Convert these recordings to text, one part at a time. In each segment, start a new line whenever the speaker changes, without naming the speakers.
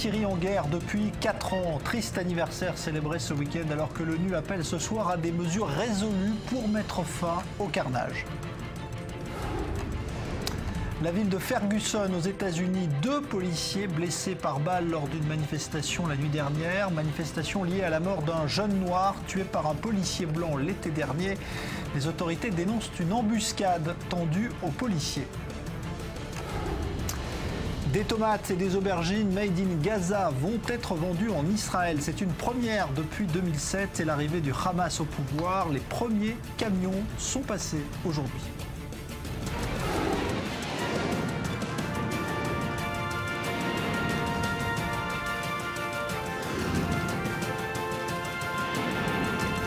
Syrie en guerre depuis 4 ans. Triste anniversaire célébré ce week-end alors que l'ONU appelle ce soir à des mesures résolues pour mettre fin au carnage. La ville de Ferguson aux États-Unis, 2 policiers blessés par balle lors d'une manifestation la nuit dernière. Manifestation liée à la mort d'un jeune noir tué par un policier blanc l'été dernier. Les autorités dénoncent une embuscade tendue aux policiers. Des tomates et des aubergines made in Gaza vont être vendues en Israël. C'est une première depuis 2007 et l'arrivée du Hamas au pouvoir. Les premiers camions sont passés aujourd'hui.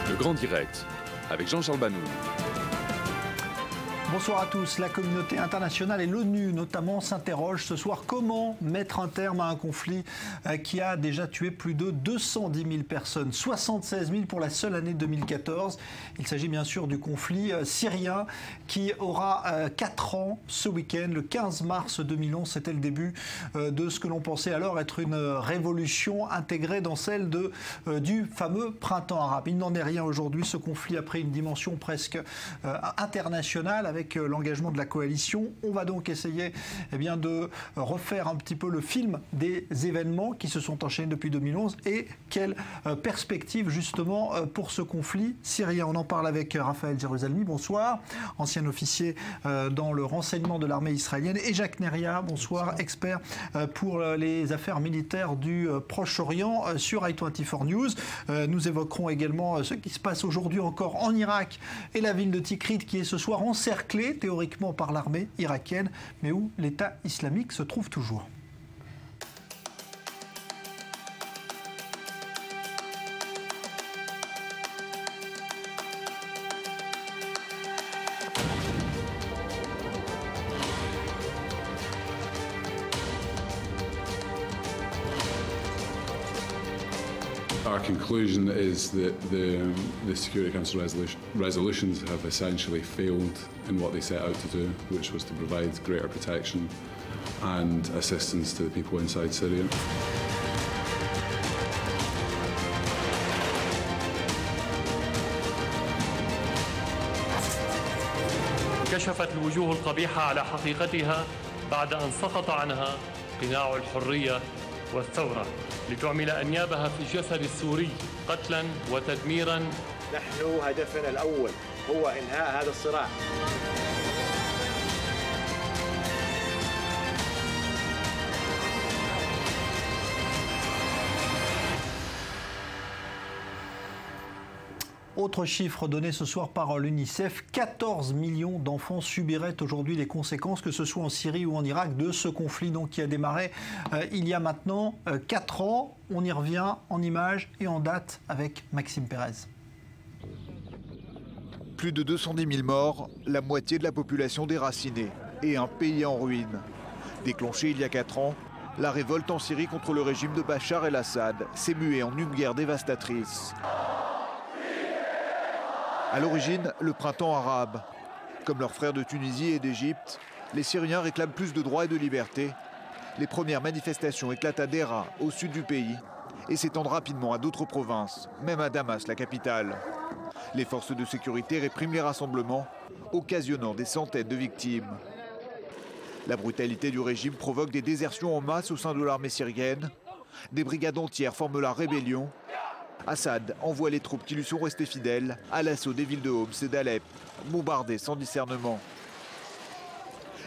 Le Grand Direct, avec Jean-Charles Banou.
Bonsoir à tous. La communauté internationale et l'ONU notamment s'interrogent ce soir comment mettre un terme à un conflit qui a déjà tué plus de 210 000 personnes, 76 000 pour la seule année 2014. Il s'agit bien sûr du conflit syrien qui aura 4 ans ce week-end. Le 15 mars 2011, c'était le début de ce que l'on pensait alors être une révolution intégrée dans celle du fameux printemps arabe. Il n'en est rien aujourd'hui. Ce conflit a pris une dimension presque internationale avec l'engagement de la coalition. On va donc essayer de refaire un petit peu le film des événements qui se sont enchaînés depuis 2011 et quelle perspective justement pour ce conflit syrien. On en parle avec Raphaël Jérusalemi, bonsoir, ancien officier dans le renseignement de l'armée israélienne, et Jacques Neria, bonsoir, expert pour les affaires militaires du Proche-Orient sur i24 News. Nous évoquerons également ce qui se passe aujourd'hui encore en Irak et la ville de Tikrit qui est ce soir encerclée théoriquement par l'armée irakienne, mais où l'État islamique se trouve toujours.
Our conclusion is that the Security Council resolutions have essentially failed in what they set out to do, which was to provide greater protection and assistance to the people inside Syria.
كشفت الوجوه القبيحة على حقيقتها بعد أن سقط عنها قناع الحرية والثورة لتعمل أنيابها في الجسد السوري قتلا وتدميرا.
نحن هدفنا الأول هو إنهاء هذا الصراع.
Autre chiffre donné ce soir par l'UNICEF, 14 millions d'enfants subiraient aujourd'hui les conséquences, que ce soit en Syrie ou en Irak, de ce conflit donc, qui a démarré il y a maintenant 4 ans. On y revient en images et en date avec Maxime Pérez.
Plus de 210 000 morts, la moitié de la population déracinée et un pays en ruine. Déclenchée il y a 4 ans, la révolte en Syrie contre le régime de Bachar el-Assad s'est muée en une guerre dévastatrice. À l'origine, le printemps arabe. Comme leurs frères de Tunisie et d'Égypte, les Syriens réclament plus de droits et de liberté. Les premières manifestations éclatent à Dera, au sud du pays, et s'étendent rapidement à d'autres provinces, même à Damas, la capitale. Les forces de sécurité répriment les rassemblements, occasionnant des centaines de victimes. La brutalité du régime provoque des désertions en masse au sein de l'armée syrienne. Des brigades entières forment la rébellion. Assad envoie les troupes qui lui sont restées fidèles à l'assaut des villes de Homs et d'Alep, bombardées sans discernement.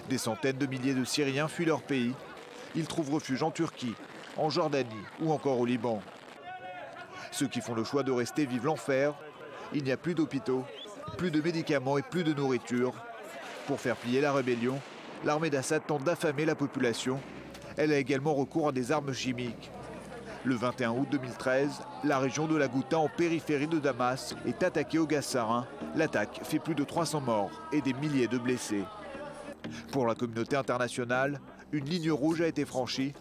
Des centaines de milliers de Syriens fuient leur pays. Ils trouvent refuge en Turquie, en Jordanie ou encore au Liban. Ceux qui font le choix de rester vivent l'enfer. Il n'y a plus d'hôpitaux, plus de médicaments et plus de nourriture. Pour faire plier la rébellion, l'armée d'Assad tente d'affamer la population. Elle a également recours à des armes chimiques. Le 21 août 2013, la région de la Ghouta en périphérie de Damas est attaquée au gaz sarin. L'attaque fait plus de 300 morts et des milliers de blessés. Pour la communauté internationale, une ligne rouge a été franchie.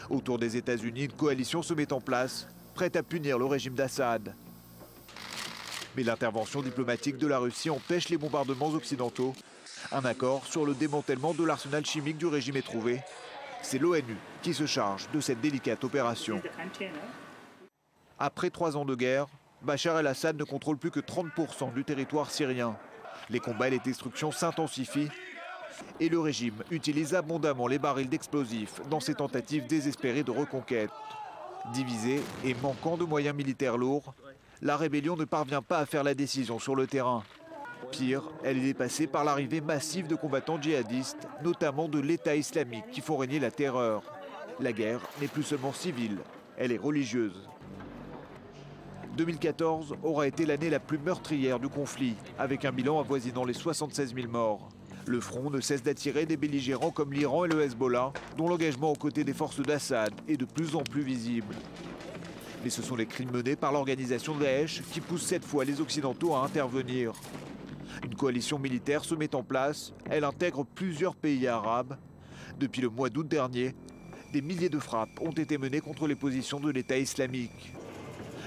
Autour des États-Unis, une coalition se met en place, prête à punir le régime d'Assad. Mais l'intervention diplomatique de la Russie empêche les bombardements occidentaux. Un accord sur le démantèlement de l'arsenal chimique du régime est trouvé. C'est l'ONU qui se charge de cette délicate opération. Après 3 ans de guerre, Bachar el-Assad ne contrôle plus que 30% du territoire syrien. Les combats et les destructions s'intensifient et le régime utilise abondamment les barils d'explosifs dans ses tentatives désespérées de reconquête. Divisée et manquant de moyens militaires lourds, la rébellion ne parvient pas à faire la décision sur le terrain. Pire, elle est dépassée par l'arrivée massive de combattants djihadistes, notamment de l'État islamique, qui font régner la terreur. La guerre n'est plus seulement civile, elle est religieuse. 2014 aura été l'année la plus meurtrière du conflit, avec un bilan avoisinant les 76 000 morts. Le front ne cesse d'attirer des belligérants comme l'Iran et le Hezbollah, dont l'engagement aux côtés des forces d'Assad est de plus en plus visible. Mais ce sont les crimes menés par l'organisation Daesh qui poussent cette fois les Occidentaux à intervenir. Une coalition militaire se met en place, elle intègre plusieurs pays arabes. Depuis le mois d'août dernier, des milliers de frappes ont été menées contre les positions de l'État islamique.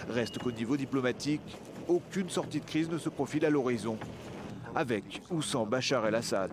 Reste qu'au niveau diplomatique, aucune sortie de crise ne se profile à l'horizon, avec ou sans Bachar el-Assad.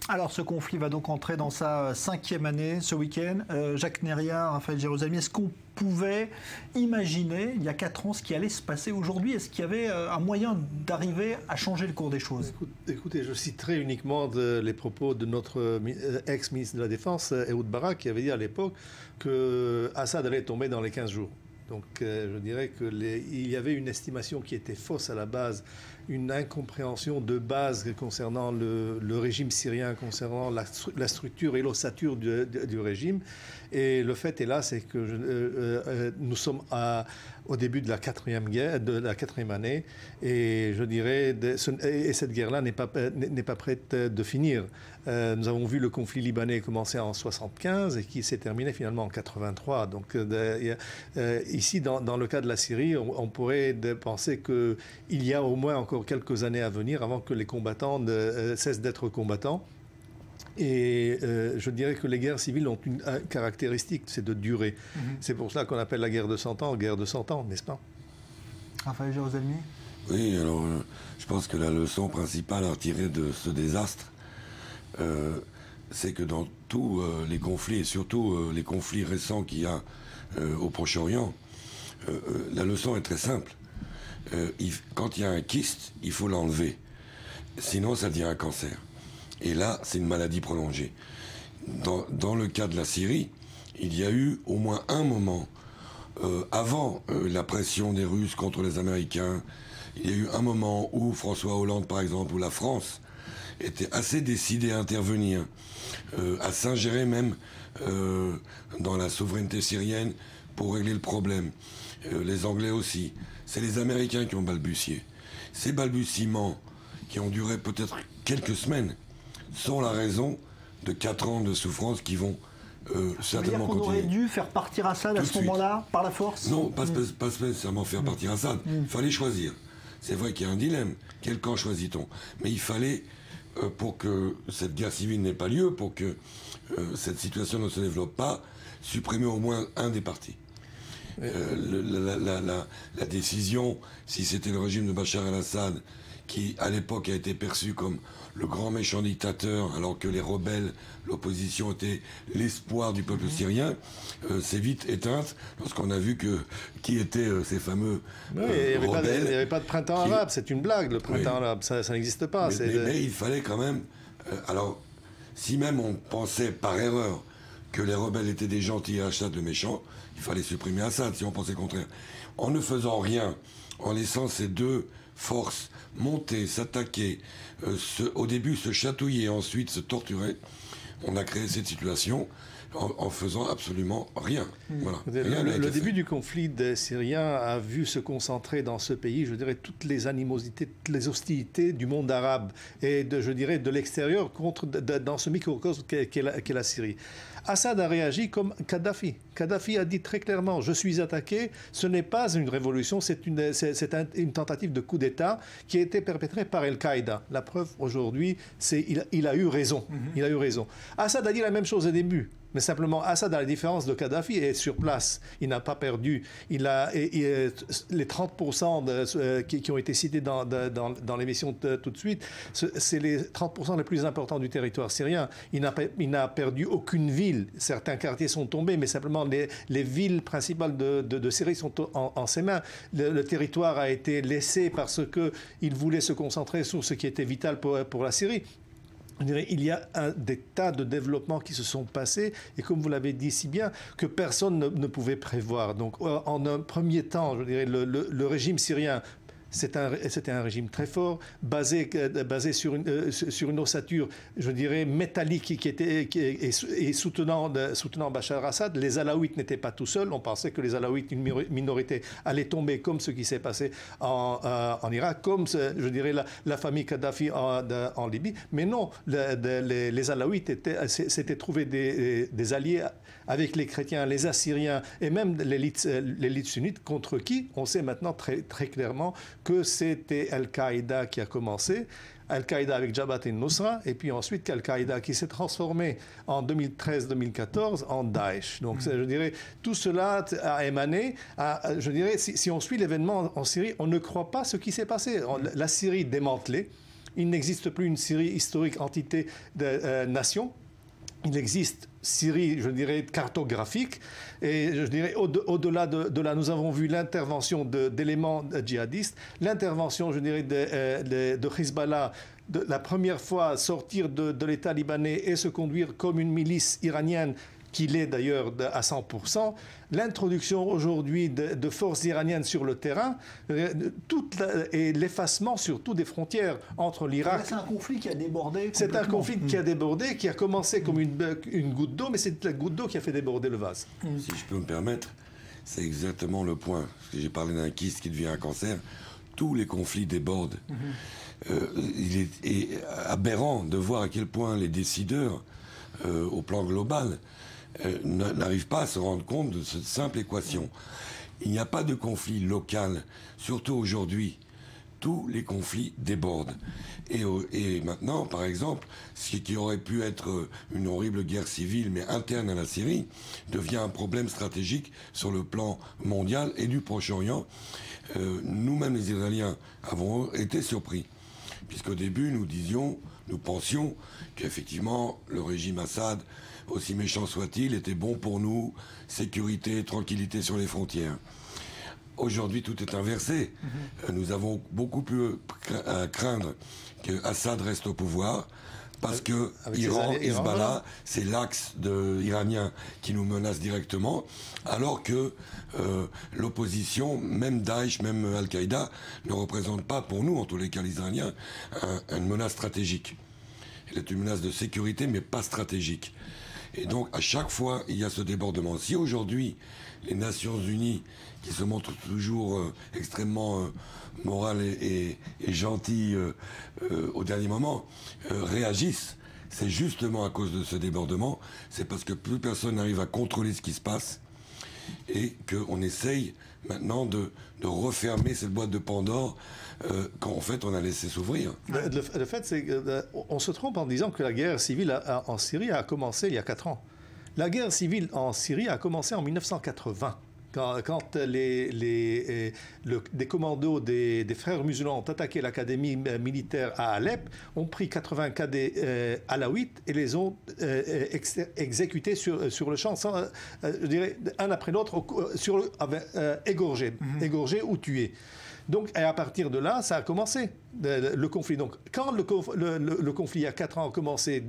Alors ce conflit va donc entrer dans sa 5e année ce week-end. Jacques Néria, Raphaël Jérusalemi, est-ce qu'on pouvait imaginer il y a 4 ans ce qui allait se passer aujourd'hui? Est-ce qu'il y avait un moyen d'arriver à changer le cours des choses?
Écoutez, je citerai uniquement les propos de notre ex-ministre de la Défense, Ehud Barak, qui avait dit à l'époque que Assad allait tomber dans les 15 jours. Donc je dirais qu'il y avait une estimation qui était fausse à la base, une incompréhension de base concernant le régime syrien, concernant la structure et l'ossature du régime. Et le fait est là, c'est que nous sommes au début de la 4e année, et je dirais, et cette guerre-là n'est pas prête de finir. Nous avons vu le conflit libanais commencer en 1975 et qui s'est terminé finalement en 1983. Donc ici, dans le cas de la Syrie, on pourrait penser qu'il y a au moins encore quelques années à venir avant que les combattants cessent d'être combattants. Et je dirais que les guerres civiles ont une caractéristique, c'est de durer. C'est pour cela qu'on appelle la guerre de 100 ans, guerre de 100 ans, n'est-ce pas?
Raphaël Jérusalemi?
Oui, alors je pense que la leçon principale à retirer de ce désastre, c'est que dans tous les conflits, et surtout les conflits récents qu'il y a au Proche-Orient, la leçon est très simple. Quand il y a un kyste, il faut l'enlever. Sinon, ça devient un cancer. Et là, c'est une maladie prolongée. Dans le cas de la Syrie, il y a eu au moins un moment, avant la pression des Russes contre les Américains, il y a eu un moment où François Hollande, par exemple, ou la France, était assez décidé à intervenir, à s'ingérer même dans la souveraineté syrienne pour régler le problème. Les Anglais aussi. C'est les Américains qui ont balbutié. Ces balbutiements, qui ont duré peut-être quelques semaines, sont la raison de 4 ans de souffrance qui vont certainement continuer.
On aurait dû faire partir Assad à ce moment-là, par la force?
Non, pas nécessairement faire partir Assad. Il fallait choisir. C'est vrai qu'il y a un dilemme. Quel camp choisit-on? Mais il fallait, pour que cette guerre civile n'ait pas lieu, pour que cette situation ne se développe pas, supprimer au moins un des partis. La décision, si c'était le régime de Bachar el-Assad, qui à l'époque a été perçu comme le grand méchant dictateur, alors que les rebelles, l'opposition était l'espoir du peuple syrien, s'est vite éteinte lorsqu'on a vu qui étaient ces fameux rebelles.
Il n'y avait pas de printemps arabe, c'est une blague, le printemps arabe, ça n'existe pas.
Mais il fallait quand même... alors, si même on pensait par erreur que les rebelles étaient des gentils et Assad le méchant, il fallait supprimer Assad si on pensait le contraire. En ne faisant rien, en laissant ces deux forces monter, s'attaquer, au début se chatouiller, ensuite se torturer, on a créé cette situation en faisant absolument rien. Voilà.
Le début du conflit des Syriens a vu se concentrer dans ce pays, je dirais, toutes les animosités, toutes les hostilités du monde arabe et je dirais de l'extérieur dans ce microcosme qu'est la Syrie. Assad a réagi comme Kadhafi. Kadhafi a dit très clairement, je suis attaqué, ce n'est pas une révolution, c'est une tentative de coup d'État qui a été perpétrée par Al-Qaïda. La preuve aujourd'hui, c'est qu'il a eu raison. Il a eu raison. Assad a dit la même chose au début. Mais simplement, Assad, à la différence de Kadhafi, est sur place. Il n'a pas perdu. Les 30% qui ont été cités dans l'émission tout de suite, c'est les 30% les plus importants du territoire syrien. Il n'a perdu aucune ville. Certains quartiers sont tombés, mais simplement les villes principales de Syrie sont en ses mains. Le territoire a été laissé parce qu'il voulait se concentrer sur ce qui était vital pour la Syrie. Il y a des tas de développements qui se sont passés et comme vous l'avez dit si bien, que personne ne pouvait prévoir. Donc en un premier temps, je dirais, le régime syrien, c'était un régime très fort, basé sur une ossature, je dirais, métallique et soutenant Bachar Assad. Les Alaouites n'étaient pas tout seuls. On pensait que les Alaouites, une minorité, allaient tomber comme ce qui s'est passé en Irak, comme, je dirais, la famille Kadhafi en Libye. Mais non, les Alaouites s'étaient trouvés des alliés avec les chrétiens, les Assyriens et même l'élite sunnite, contre qui on sait maintenant très, très clairement que c'était Al-Qaïda qui a commencé. Al-Qaïda avec Jabhat el-Nusra, et puis ensuite Al-Qaïda qui s'est transformé en 2013-2014 en Daesh. Donc je dirais, tout cela a émané, je dirais, si on suit l'événement en Syrie, on ne croit pas ce qui s'est passé. La Syrie démantelée, il n'existe plus une Syrie historique, entité de nation. Il existe Syrie, je dirais, cartographique. Et je dirais, au-delà de là, nous avons vu l'intervention d'éléments djihadistes, l'intervention, je dirais, de Hezbollah, la première fois sortir de l'État libanais et se conduire comme une milice iranienne, qu'il est d'ailleurs à 100%, l'introduction aujourd'hui de forces iraniennes sur le terrain, et l'effacement surtout des frontières entre l'Irak.
C'est un conflit qui a débordé.
C'est un conflit qui a débordé, qui a commencé comme une goutte d'eau, mais c'est la goutte d'eau qui a fait déborder le vase.
Si je peux me permettre, c'est exactement le point. Parce que j'ai parlé d'un kyste qui devient un cancer. Tous les conflits débordent. Il est aberrant de voir à quel point les décideurs, au plan global, n'arrivent pas à se rendre compte de cette simple équation. Il n'y a pas de conflit local, surtout aujourd'hui. Tous les conflits débordent. Et maintenant, par exemple, ce qui aurait pu être une horrible guerre civile, mais interne à la Syrie, devient un problème stratégique sur le plan mondial et du Proche-Orient. Nous-mêmes, les Israéliens, avons été surpris. Puisqu'au début, nous pensions qu'effectivement, le régime Assad, aussi méchant soit-il, était bon pour nous, sécurité, tranquillité sur les frontières. Aujourd'hui, tout est inversé. Nous avons beaucoup plus à craindre que Assad reste au pouvoir, parce que Iran, Hezbollah, c'est l'axe iranien qui nous menace directement, alors que l'opposition, même Daesh, même Al-Qaïda, ne représente pas pour nous, en tous les cas les Iraniens, une menace stratégique. Elle est une menace de sécurité, mais pas stratégique. Et donc, à chaque fois, il y a ce débordement. Si aujourd'hui, les Nations Unies, qui se montrent toujours extrêmement morales et gentilles au dernier moment, réagissent, c'est justement à cause de ce débordement. C'est parce que plus personne n'arrive à contrôler ce qui se passe et qu'on essaye maintenant de refermer cette boîte de Pandore quand en fait on a laissé s'ouvrir.
Le fait, c'est qu'on se trompe en disant que la guerre civile en Syrie a commencé il y a 4 ans. La guerre civile en Syrie a commencé en 1980. Quand des commandos des frères musulmans ont attaqué l'académie militaire à Alep, ont pris 80 cadets alaouites et les ont exécutés sur le champ, je dirais, un après l'autre, égorgés ou tués. Donc, et à partir de là, ça a commencé, le conflit. Donc, quand le conflit, il y a 4 ans, a commencé,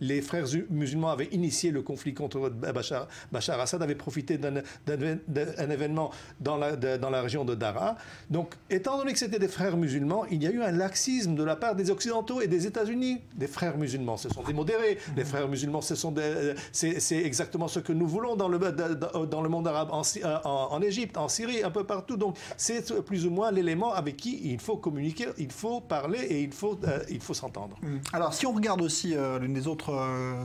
les frères musulmans avaient initié le conflit contre Bachar Assad, avaient profité d'un événement dans la région de Daraa. Donc, étant donné que c'était des frères musulmans, il y a eu un laxisme de la part des Occidentaux et des États-Unis. Les frères musulmans, ce sont des modérés. Les frères musulmans, c'est exactement ce que nous voulons dans le monde arabe, en Égypte, en Syrie, un peu partout. Donc, c'est plus ou moins l'élément avec qui il faut communiquer, il faut parler et il faut s'entendre.
Alors, si on regarde aussi l'une des autres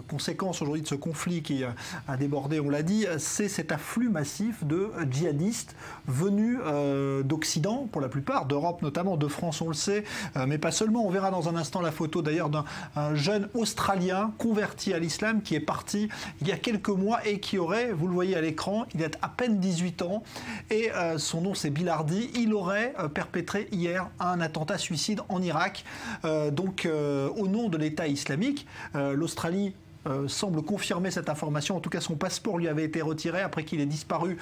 conséquences aujourd'hui de ce conflit qui a débordé, on l'a dit, c'est cet afflux massif massif de djihadistes venus d'Occident, pour la plupart, d'Europe notamment, de France on le sait, mais pas seulement. On verra dans un instant la photo d'ailleurs d'un jeune Australien converti à l'islam qui est parti il y a quelques mois et qui aurait, vous le voyez à l'écran, il a à peine 18 ans et son nom c'est Bilardi. Il aurait perpétré hier un attentat suicide en Irak, au nom de l'État islamique. L'Australie semble confirmer cette information. En tout cas, son passeport lui avait été retiré après qu'il ait disparu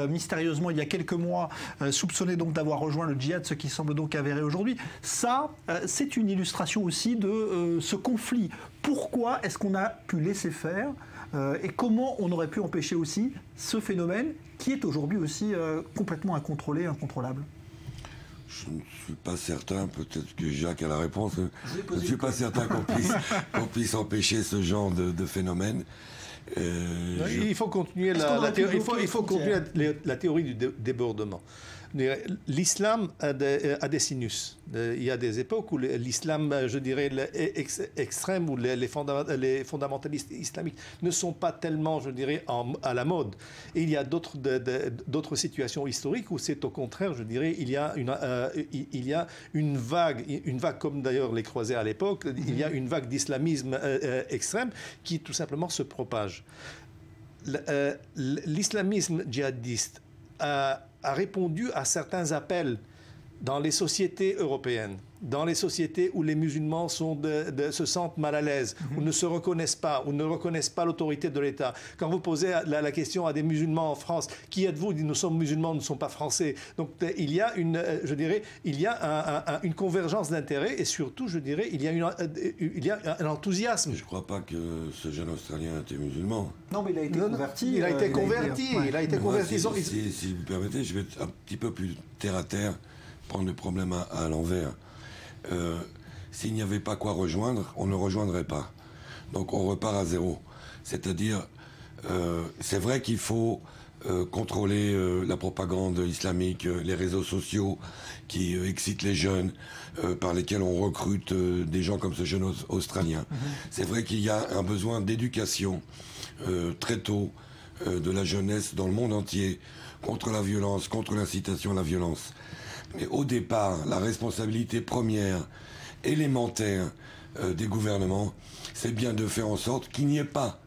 mystérieusement il y a quelques mois, soupçonné donc d'avoir rejoint le djihad, ce qui semble donc avéré aujourd'hui. Ça, c'est une illustration aussi de ce conflit. Pourquoi est-ce qu'on a pu laisser faire et comment on aurait pu empêcher aussi ce phénomène qui est aujourd'hui aussi complètement incontrôlé, incontrôlable?
Je ne suis pas certain, peut-être que Jacques a la réponse, je ne suis pas certain qu'on puisse empêcher ce genre de phénomène.
Il faut continuer la théorie du débordement. L'islam a des sinus. Il y a des époques où l'islam, je dirais, extrême, où les fondamentalistes islamiques ne sont pas tellement, je dirais, à la mode. Et il y a d'autres situations historiques où c'est au contraire, je dirais, il y a une vague comme d'ailleurs les croisés à l'époque, il y a une vague d'islamisme extrême qui tout simplement se propage. L'islamisme djihadiste a répondu à certains appels dans les sociétés européennes, dans les sociétés où les musulmans se sentent mal à l'aise, ou ne se reconnaissent pas, ou ne reconnaissent pas l'autorité de l'État. Quand vous posez la question à des musulmans en France, qui êtes-vous? Ils disent, nous sommes musulmans, nous ne sommes pas français. Donc il y a une convergence d'intérêts et surtout, je dirais, il y a un enthousiasme.
Je ne crois pas que ce jeune Australien était musulman.
Non, mais il a été converti.
Il a été converti.
Si vous permettez, je vais être un petit peu plus terre à terre, prendre le problème à l'envers. S'il n'y avait pas quoi rejoindre, on ne rejoindrait pas. Donc on repart à zéro. C'est-à-dire, c'est vrai qu'il faut contrôler la propagande islamique, les réseaux sociaux qui excitent les jeunes, par lesquels on recrute des gens comme ce jeune Australien. C'est vrai qu'il y a un besoin d'éducation très tôt de la jeunesse dans le monde entier contre la violence, contre l'incitation à la violence. Mais au départ, la responsabilité première, élémentaire des gouvernements, c'est bien de faire en sorte qu'il n'y ait pas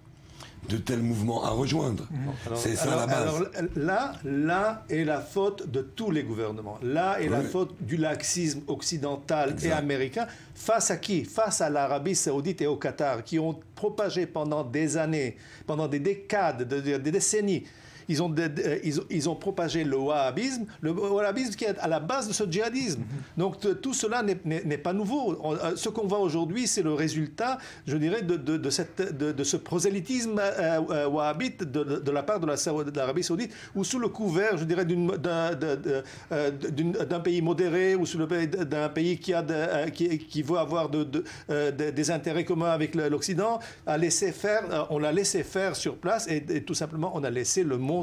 de tels mouvements à rejoindre. C'est ça la base.
Alors là est la faute de tous les gouvernements. Là est la faute du laxisme occidental et américain. Face à qui? Face à l'Arabie Saoudite et au Qatar, qui ont propagé pendant des années, pendant des décades, des décennies, ils ont propagé le wahhabisme qui est à la base de ce djihadisme. Donc tout cela n'est pas nouveau. Ce qu'on voit aujourd'hui, c'est le résultat, je dirais, de ce prosélytisme wahhabite de la part de l'Arabie Saoudite, ou sous le couvert, je dirais, d'un pays modéré, ou d'un pays qui veut avoir des intérêts communs avec l'Occident, on l'a laissé faire sur place et tout simplement on a laissé le monstre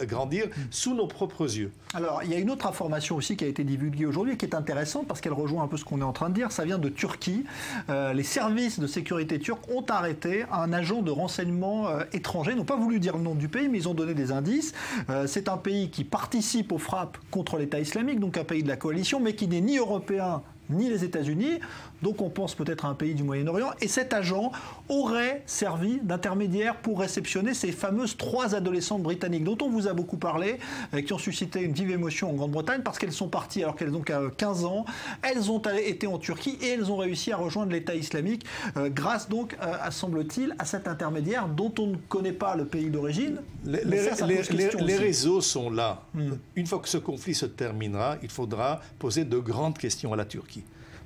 grandir sous nos propres yeux.
Alors, il y a une autre information aussi qui a été divulguée aujourd'hui qui est intéressante parce qu'elle rejoint un peu ce qu'on est en train de dire. Ça vient de Turquie. Les services de sécurité turcs ont arrêté un agent de renseignement étranger. Ils n'ont pas voulu dire le nom du pays, mais ils ont donné des indices. C'est un pays qui participe aux frappes contre l'État islamique, donc un pays de la coalition, mais qui n'est ni européen ni les États-Unis, donc on pense peut-être à un pays du Moyen-Orient, et cet agent aurait servi d'intermédiaire pour réceptionner ces fameuses 3 adolescentes britanniques dont on vous a beaucoup parlé, qui ont suscité une vive émotion en Grande-Bretagne parce qu'elles sont parties alors qu'elles ont 15 ans, elles ont été en Turquie et elles ont réussi à rejoindre l'État islamique grâce donc, semble-t-il, à cet intermédiaire dont on ne connaît pas le pays d'origine.
Les réseaux sont là. Une fois que ce conflit se terminera, il faudra poser de grandes questions à la Turquie.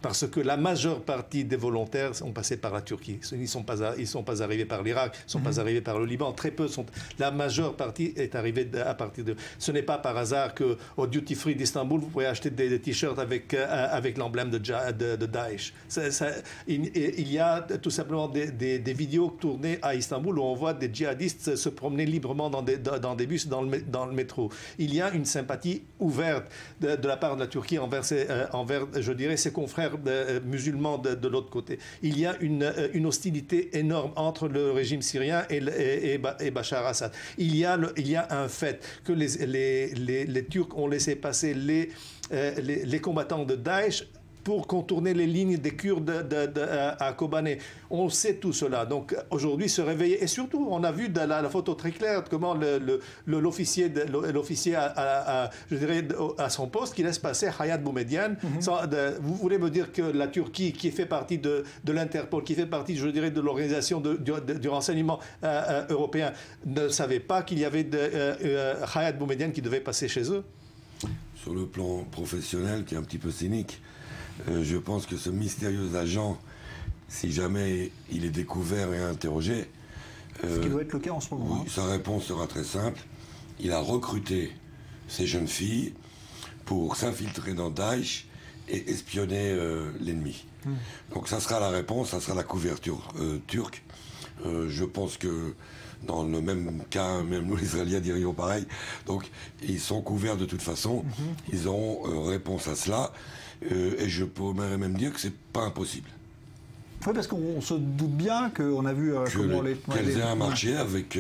Parce que la majeure partie des volontaires sont passés par la Turquie. Ils ne sont pas arrivés par l'Irak, ils ne sont pas arrivés par le Liban. Très peu sont. La majeure partie est arrivée à partir de. Ce n'est pas par hasard qu'au duty free d'Istanbul, vous pouvez acheter des t-shirts avec l'emblème de Daesh. Il y a tout simplement des vidéos tournées à Istanbul où on voit des djihadistes se promener librement dans des bus, dans le métro. Il y a une sympathie ouverte de la part de la Turquie envers je dirais, ses confrères frères musulmans de l'autre côté. Il y a une hostilité énorme entre le régime syrien et Bachar Assad. Il y a un fait que les Turcs ont laissé passer les combattants de Daesh pour contourner les lignes des Kurdes à Kobané. On sait tout cela. Donc aujourd'hui, se réveiller. Et surtout, on a vu dans la photo très claire comment l'officier à son poste qui laisse passer Hayat Boumediene. Vous voulez me dire que la Turquie, qui fait partie de l'Interpol, qui fait partie, je dirais, de l'organisation du renseignement européen, ne savait pas qu'il y avait Hayat Boumediene qui devait passer chez eux?
Sur le plan professionnel, qui est un petit peu cynique, je pense que ce mystérieux agent, si jamais il est découvert et interrogé...
Ce qui doit être le cas en ce moment.
Oui, sa réponse sera très simple. Il a recruté ces jeunes filles pour s'infiltrer dans Daesh et espionner l'ennemi. Donc ça sera la réponse, ça sera la couverture turque. Je pense que dans le même cas, même nous les Israéliens dirions pareil. Donc ils sont couverts de toute façon. Ils auront réponse à cela. Et je pourrais même dire que c'est pas impossible.
Oui, parce qu'on se doute bien qu'on a vu comment
qu'elles aient un marché avec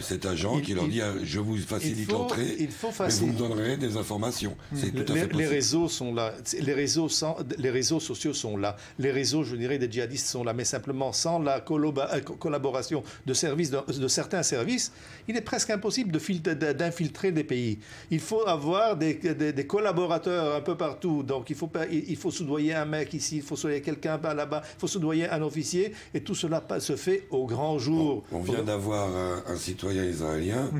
cet agent qui leur dit je vous facilite l'entrée, mais vous me donnerez des informations. C'est tout à fait possible.
Les réseaux sont là, les réseaux sociaux sont là, les réseaux, je dirais, des djihadistes sont là, mais simplement sans la collaboration de certains services, il est presque impossible d'infiltrer des pays. Il faut avoir des collaborateurs un peu partout. Donc il faut soudoyer un mec ici, il faut soudoyer quelqu'un là-bas, il faut soudoyer un officier, et tout cela se fait au grand jour.
On vient d'avoir un citoyen israélien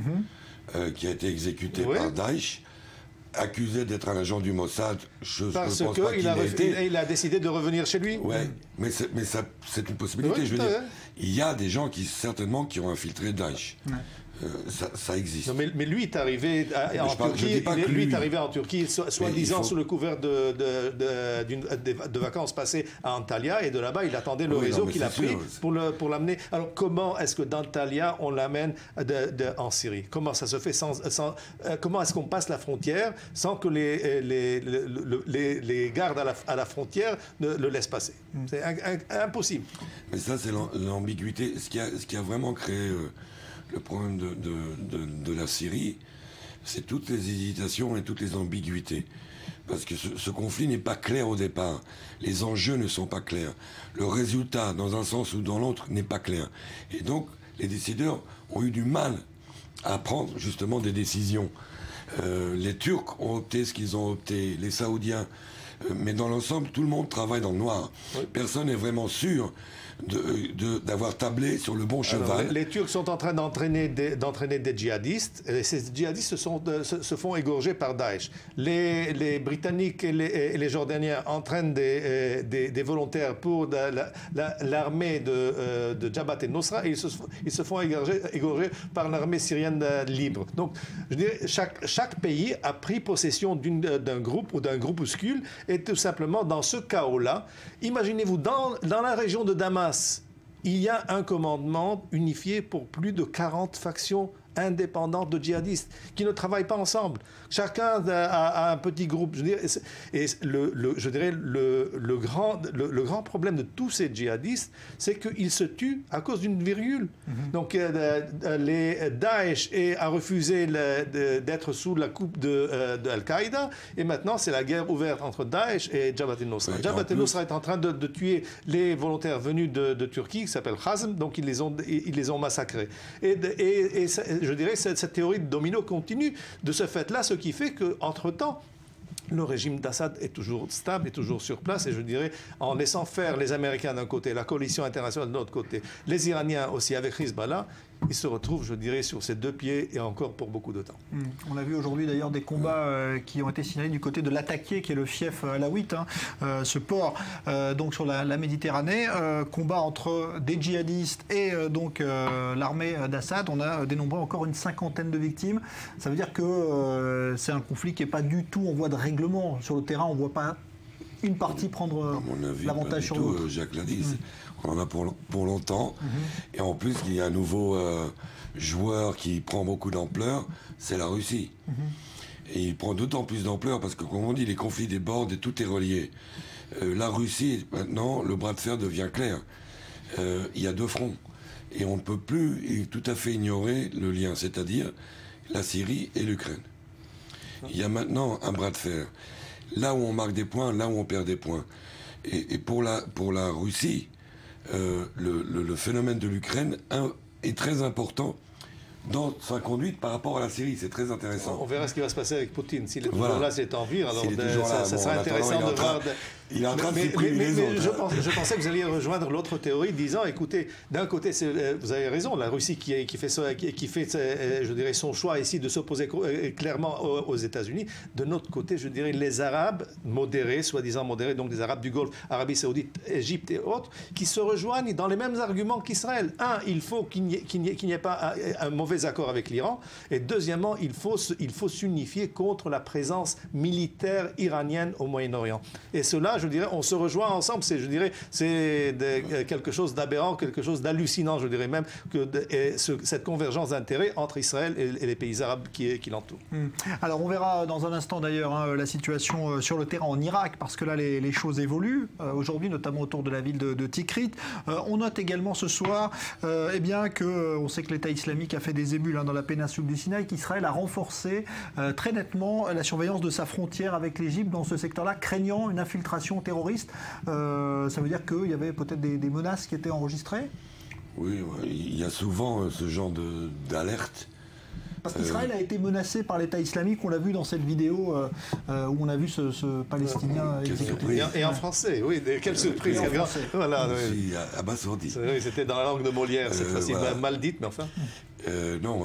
qui a été exécuté par Daesh, accusé d'être un agent du Mossad.
Parce qu'il a décidé de revenir chez lui.
Oui, mais c'est une possibilité.
Oui,
je veux dire, il y a des gens qui ont infiltré Daesh. Ça existe.
Non, mais lui est arrivé en Turquie. Lui est arrivé en Turquie, soi-disant sous le couvert de vacances passées à Antalya, et de là-bas il attendait le réseau qu'il a pris pour l'amener. Alors comment est-ce que d'Antalya on l'amène en Syrie? Comment ça se fait comment est-ce qu'on passe la frontière sans que les gardes à la frontière ne le laissent passer? C'est impossible.
Mais ça, c'est l'ambiguïté. Ce qui a vraiment créé le problème de la Syrie, c'est toutes les hésitations et toutes les ambiguïtés. Parce que ce conflit n'est pas clair au départ. Les enjeux ne sont pas clairs. Le résultat, dans un sens ou dans l'autre, n'est pas clair. Et donc, les décideurs ont eu du mal à prendre justement des décisions. Les Turcs ont opté ce qu'ils ont opté, les Saoudiens. Mais dans l'ensemble, tout le monde travaille dans le noir. Oui. Personne n'est vraiment sûr d'avoir tablé sur le bon cheval.
Alors, les Turcs sont en train d'entraîner des djihadistes, et ces djihadistes se font égorger par Daesh. Les Britanniques et les Jordaniens entraînent des volontaires pour l'armée de Jabhat el-Nusra, et ils se font égorger par l'armée syrienne libre. Donc, je dirais, chaque pays a pris possession d'un groupe ou d'un groupuscule, et tout simplement, dans ce chaos-là, imaginez-vous, dans la région de Damas, il y a un commandement unifié pour plus de 40 factions indépendantes de djihadistes qui ne travaillent pas ensemble. Chacun a un petit groupe. Je dirais, le grand problème de tous ces djihadistes, c'est qu'ils se tuent à cause d'une virgule. Donc, Daesh a refusé d'être sous la coupe d'Al-Qaïda, et maintenant, c'est la guerre ouverte entre Daesh et Jabhat el-Nusra. Jabhat el-Nusra est en train de tuer les volontaires venus de Turquie, qui s'appellent Khazm, donc ils les ont massacrés. Et je dirais, cette théorie de domino continue. De ce fait-là, ce qui fait qu'entre-temps, le régime d'Assad est toujours stable, est toujours sur place, et je dirais, en laissant faire les Américains d'un côté, la coalition internationale de l'autre côté, les Iraniens aussi avec Hezbollah, ils se retrouvent, je dirais, sur ces deux pieds, et encore pour beaucoup de temps.
On a vu aujourd'hui d'ailleurs des combats qui ont été signalés du côté de Latakia, qui est le fief alaouite, ce port donc sur la Méditerranée. Combat entre des djihadistes et donc l'armée d'Assad. On a dénombré encore une 50aine de victimes. Ça veut dire que c'est un conflit qui n'est pas du tout en voie de règlement. Sur le terrain, on ne voit pas une partie prendre l'avantage sur l'autre.
Jacques l'a dit. On en a pour longtemps. Et en plus, il y a un nouveau joueur qui prend beaucoup d'ampleur, c'est la Russie. Et il prend d'autant plus d'ampleur parce que, comme on dit, les conflits débordent et tout est relié. La Russie, maintenant, le bras de fer devient clair. Il y a deux fronts. Et on ne peut plus tout à fait ignorer le lien, c'est-à-dire la Syrie et l'Ukraine. Il y a maintenant un bras de fer. Là où on marque des points, là où on perd des points. Et pour la Russie, le phénomène de l'Ukraine est très important dans sa conduite par rapport à la Syrie. C'est très intéressant.
On verra ce qui va se passer avec Poutine. S'il est toujours là, c'est en vire. Alors ça sera intéressant de voir.
Il est en train de supprimer les autres.
Je pensais que vous alliez rejoindre l'autre théorie disant, écoutez, d'un côté, vous avez raison, la Russie qui fait je dirais, son choix ici de s'opposer clairement aux États-Unis. De notre côté, je dirais, les Arabes modérés, soi-disant modérés, donc les Arabes du Golfe, Arabie Saoudite, Égypte et autres, qui se rejoignent dans les mêmes arguments qu'Israël. Un, il faut qu'il n'y ait pas un mauvais accord avec l'Iran. Et deuxièmement, il faut s'unifier contre la présence militaire iranienne au Moyen-Orient. Et cela, je dirais, on se rejoint ensemble. C'est quelque chose d'aberrant, quelque chose d'hallucinant, je dirais même, cette convergence d'intérêts entre Israël et les pays arabes qui l'entourent.
Alors, on verra dans un instant d'ailleurs la situation sur le terrain en Irak, parce que là, les choses évoluent aujourd'hui, notamment autour de la ville de Tikrit. On note également ce soir, on sait que l'État islamique a fait des émules dans la péninsule du Sinaï, qu'Israël a renforcé très nettement la surveillance de sa frontière avec l'Égypte dans ce secteur-là, craignant une infiltration terroriste. Ça veut dire qu'il y avait peut-être des menaces qui étaient enregistrées?
Oui, il y a souvent ce genre d'alerte.
Parce qu'Israël a été menacé par l'État islamique, on l'a vu dans cette vidéo où on a vu ce Palestinien exécuté.
Et en français, oui, quelle surprise.
Voilà, abasourdi.
Oui, c'était dans la langue de Molière, cette fois-ci, mal dite, mais enfin.
Non,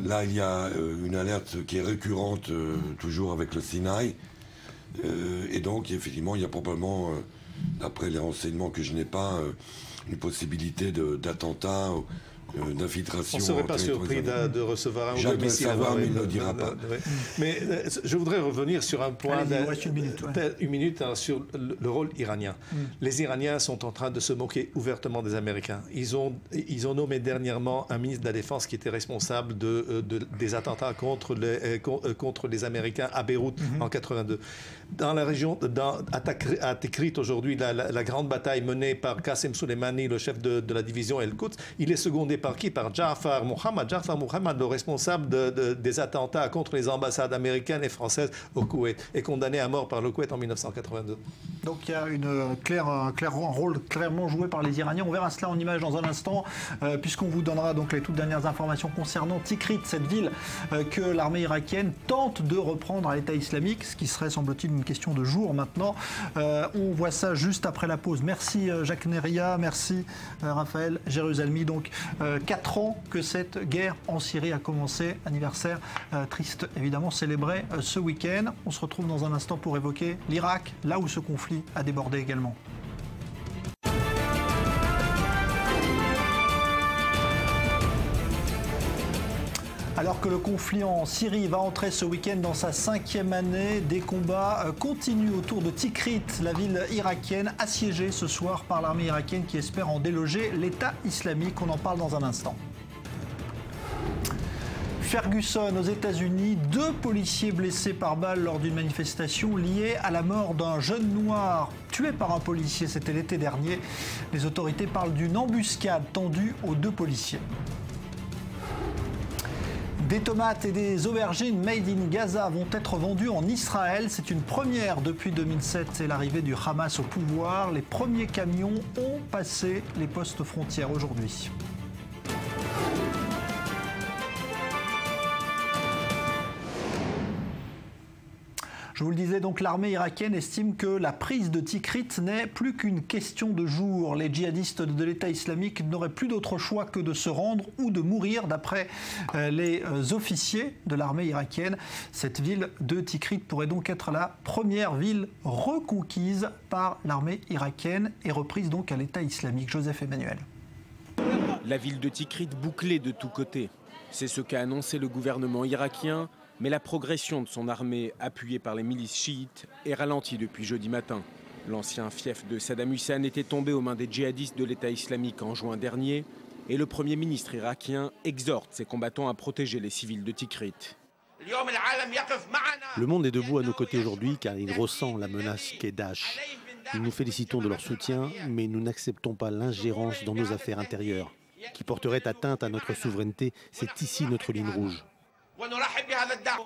là il y a une alerte qui est récurrente toujours avec le Sinaï. Et donc, effectivement, il y a probablement, d'après les renseignements que je n'ai pas, une possibilité d'attentat, d'infiltration.
On ne serait pas surpris de recevoir un ou deux missiles.
Mais il ne le dira pas.
Mais je voudrais revenir sur un point, une minute sur le rôle iranien. Les Iraniens sont en train de se moquer ouvertement des Américains. Ils ont nommé dernièrement un ministre de la Défense qui était responsable des attentats contre les Américains à Beyrouth en 82. Dans la région, à Tikrit aujourd'hui, la grande bataille menée par Qasem Soleimani, le chef de la division El-Quds, il est secondé par qui? Par Ja'far Mohammed. Ja'far Mohammed, le responsable des attentats contre les ambassades américaines et françaises au Koweït, est condamné à mort par le Koweït en 1982.
Donc il y a un rôle clairement joué par les Iraniens. On verra cela en image dans un instant, puisqu'on vous donnera donc les toutes dernières informations concernant Tikrit, cette ville que l'armée irakienne tente de reprendre à l'État islamique, ce qui serait, semble-t-il, une question de jours maintenant. On voit ça juste après la pause. Merci Jacques Neria, merci Raphaël Jérusalemi. Donc 4 ans que cette guerre en Syrie a commencé, anniversaire triste évidemment célébré ce week-end. On se retrouve dans un instant pour évoquer l'Irak, là où ce conflit a débordé également. Alors que le conflit en Syrie va entrer ce week-end dans sa 5e année, des combats continuent autour de Tikrit, la ville irakienne, assiégée ce soir par l'armée irakienne qui espère en déloger l'État islamique. On en parle dans un instant. Ferguson, aux États-Unis, 2 policiers blessés par balle lors d'une manifestation liée à la mort d'un jeune noir tué par un policier. C'était l'été dernier. Les autorités parlent d'une embuscade tendue aux 2 policiers. Des tomates et des aubergines made in Gaza vont être vendues en Israël. C'est une première depuis 2007 et l'arrivée du Hamas au pouvoir. Les premiers camions ont passé les postes frontières aujourd'hui. Je vous le disais, donc l'armée irakienne estime que la prise de Tikrit n'est plus qu'une question de jours. Les djihadistes de l'État islamique n'auraient plus d'autre choix que de se rendre ou de mourir, d'après les officiers de l'armée irakienne. Cette ville de Tikrit pourrait donc être la première ville reconquise par l'armée irakienne et reprise donc à l'État islamique. Joseph Emmanuel.
La ville de Tikrit bouclée de tous côtés. C'est ce qu'a annoncé le gouvernement irakien. Mais la progression de son armée, appuyée par les milices chiites, est ralentie depuis jeudi matin. L'ancien fief de Saddam Hussein était tombé aux mains des djihadistes de l'État islamique en juin dernier et le Premier ministre irakien exhorte ses combattants à protéger les civils de Tikrit.
Le monde est debout à nos côtés aujourd'hui car il ressent la menace qu'est Daesh. Nous nous félicitons de leur soutien, mais nous n'acceptons pas l'ingérence dans nos affaires intérieures, qui porterait atteinte à notre souveraineté. C'est ici notre ligne rouge.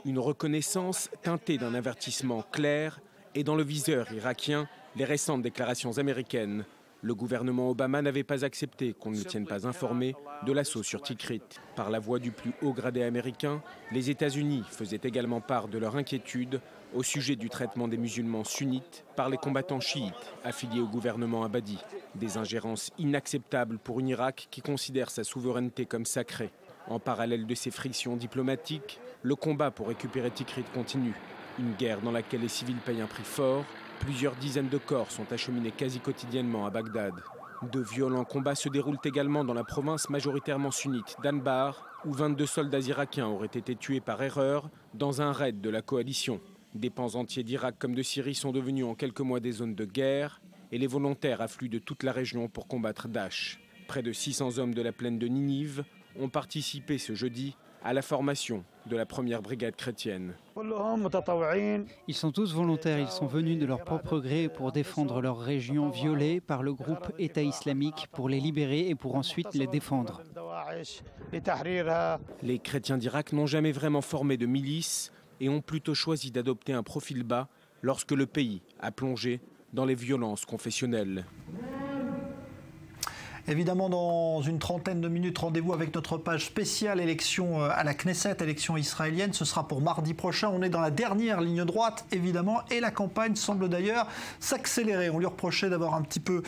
Une reconnaissance teintée d'un avertissement clair et dans le viseur irakien, les récentes déclarations américaines. Le gouvernement Obama n'avait pas accepté qu'on ne le tienne pas informé de l'assaut sur Tikrit. Par la voix du plus haut gradé américain, les États-Unis faisaient également part de leur inquiétude au sujet du traitement des musulmans sunnites par les combattants chiites affiliés au gouvernement Abadi. Des ingérences inacceptables pour un Irak qui considère sa souveraineté comme sacrée. En parallèle de ces frictions diplomatiques, le combat pour récupérer Tikrit continue. Une guerre dans laquelle les civils payent un prix fort. Plusieurs dizaines de corps sont acheminés quasi quotidiennement à Bagdad. De violents combats se déroulent également dans la province majoritairement sunnite d'Anbar, où 22 soldats irakiens auraient été tués par erreur dans un raid de la coalition. Des pans entiers d'Irak comme de Syrie sont devenus en quelques mois des zones de guerre et les volontaires affluent de toute la région pour combattre Daesh. Près de 600 hommes de la plaine de Ninive ont participé ce jeudi à la formation de la première brigade chrétienne.
Ils sont tous volontaires, ils sont venus de leur propre gré pour défendre leur région violée par le groupe État islamique, pour les libérer et pour ensuite les défendre.
Les chrétiens d'Irak n'ont jamais vraiment formé de milice et ont plutôt choisi d'adopter un profil bas lorsque le pays a plongé dans les violences confessionnelles.
Évidemment, dans une trentaine de minutes, rendez-vous avec notre page spéciale élection à la Knesset, élection israélienne. Ce sera pour mardi prochain. On est dans la dernière ligne droite, évidemment, et la campagne semble d'ailleurs s'accélérer. On lui reprochait d'avoir un petit peu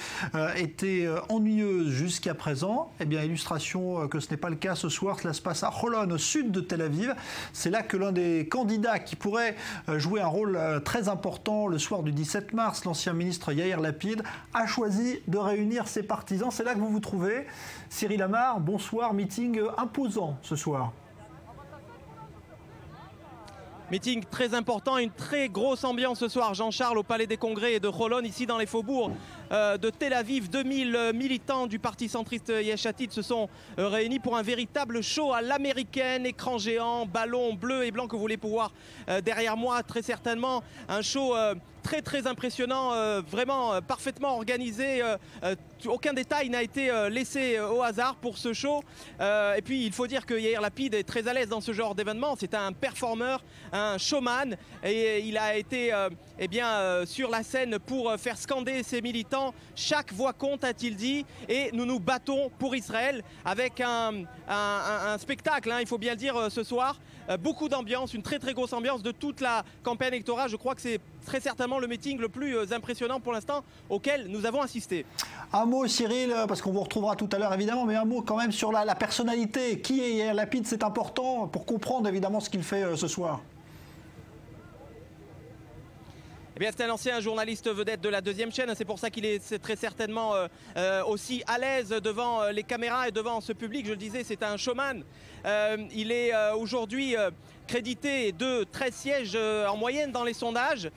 été ennuyeuse jusqu'à présent. Eh bien, illustration que ce n'est pas le cas ce soir. Cela se passe à Holon, au sud de Tel Aviv. C'est là que l'un des candidats qui pourrait jouer un rôle très important le soir du 17 mars, l'ancien ministre Yair Lapid, a choisi de réunir ses partisans. C'est là que vous trouvez. Cyril Amar, bonsoir, meeting imposant ce soir.
Meeting très important, une très grosse ambiance ce soir, Jean-Charles, au Palais des Congrès de Holon, ici dans les faubourgs de Tel Aviv. 2000 militants du parti centriste Yesh Atid se sont réunis pour un véritable show à l'américaine, écran géant, ballon bleu et blanc que vous voulez pouvoir derrière moi, très certainement. Un show très impressionnant, vraiment parfaitement organisé. Aucun détail n'a été laissé au hasard pour ce show. Et puis il faut dire que Yair Lapid est très à l'aise dans ce genre d'événement. C'est un performeur, un showman, et il a été sur la scène pour faire scander ses militants. Chaque voix compte, a-t-il dit, et nous nous battons pour Israël avec un spectacle, hein, il faut bien le dire, ce soir. Beaucoup d'ambiance, une très grosse ambiance de toute la campagne électorale. Je crois que c'est très certainement le meeting le plus impressionnant pour l'instant auquel nous avons assisté.
Un mot, Cyril, parce qu'on vous retrouvera tout à l'heure évidemment, mais un mot quand même sur la personnalité. Qui est Yair Lapid? C'est important pour comprendre évidemment ce qu'il fait ce soir.
Eh bien, c'est un ancien journaliste vedette de la deuxième chaîne. C'est pour ça qu'il est très certainement aussi à l'aise devant les caméras et devant ce public. Je le disais, c'est un showman. Il est aujourd'hui crédité de 13 sièges en moyenne dans les sondages.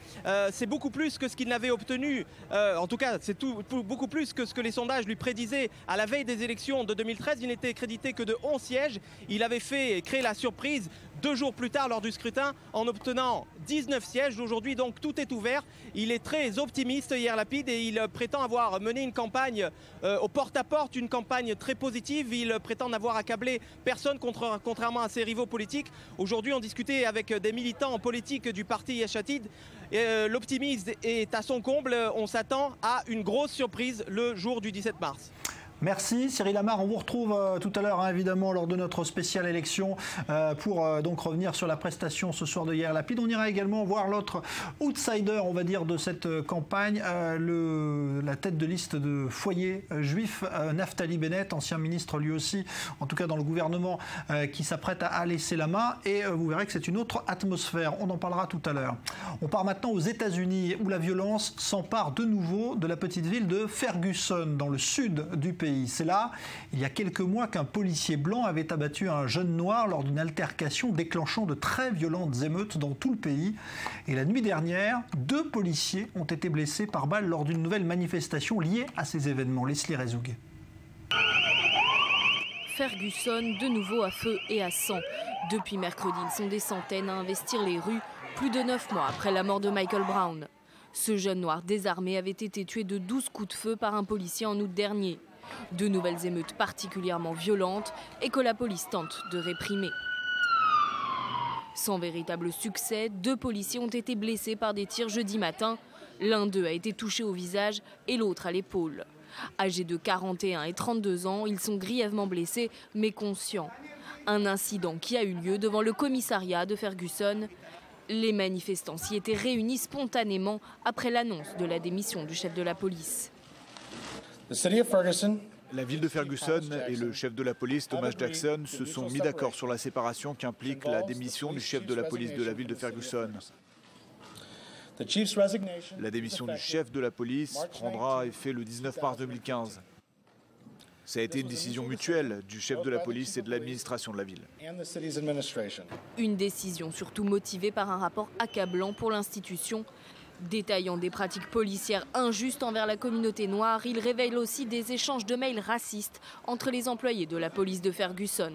C'est beaucoup plus que ce qu'il n'avait obtenu. En tout cas, c'est beaucoup plus que ce que les sondages lui prédisaient à la veille des élections de 2013. Il n'était crédité que de 11 sièges. Il avait créé la surprise 2 jours plus tard lors du scrutin en obtenant 19 sièges. Aujourd'hui, donc, tout est ouvert. Il est très optimiste, Yair Lapid, et il prétend avoir mené une campagne au porte-à-porte, une campagne très positive. Il prétend n'avoir accablé personne, contrairement à ses rivaux politiques. Aujourd'hui, on discutait avec des militants politiques du parti Yesh Atid. L'optimisme est à son comble. On s'attend à une grosse surprise le jour du 17 mars.
Merci Cyril Amar, on vous retrouve tout à l'heure évidemment lors de notre spéciale élection pour donc revenir sur la prestation ce soir de Yair Lapid. On ira également voir l'autre outsider, on va dire, de cette campagne, la tête de liste de foyer juif, Naftali Bennett, ancien ministre lui aussi, en tout cas dans le gouvernement, qui s'apprête à laisser la main, et vous verrez que c'est une autre atmosphère. On en parlera tout à l'heure. On part maintenant aux États-Unis où la violence s'empare de nouveau de la petite ville de Ferguson dans le sud du pays. C'est là, il y a quelques mois, qu'un policier blanc avait abattu un jeune noir lors d'une altercation déclenchant de très violentes émeutes dans tout le pays. Et la nuit dernière, 2 policiers ont été blessés par balle lors d'une nouvelle manifestation liée à ces événements. Leslie Rezoug.
Ferguson, de nouveau à feu et à sang. Depuis mercredi, ils sont des centaines à investir les rues, plus de 9 mois après la mort de Michael Brown. Ce jeune noir désarmé avait été tué de 12 coups de feu par un policier en août dernier. De nouvelles émeutes particulièrement violentes et que la police tente de réprimer. Sans véritable succès, 2 policiers ont été blessés par des tirs jeudi matin. L'un d'eux a été touché au visage et l'autre à l'épaule. Âgés de 41 et 32 ans, ils sont grièvement blessés mais conscients. Un incident qui a eu lieu devant le commissariat de Ferguson. Les manifestants s'y étaient réunis spontanément après l'annonce de la démission du chef de la police.
La ville de Ferguson et le chef de la police, Thomas Jackson, se sont mis d'accord sur la séparation qu'implique la démission du chef de la police de la ville de Ferguson. La démission du chef de la police prendra effet le 19 mars 2015. Ça a été une décision mutuelle du chef de la police et de l'administration de la ville.
Une décision surtout motivée par un rapport accablant pour l'institution. Détaillant des pratiques policières injustes envers la communauté noire, il révèle aussi des échanges de mails racistes entre les employés de la police de Ferguson.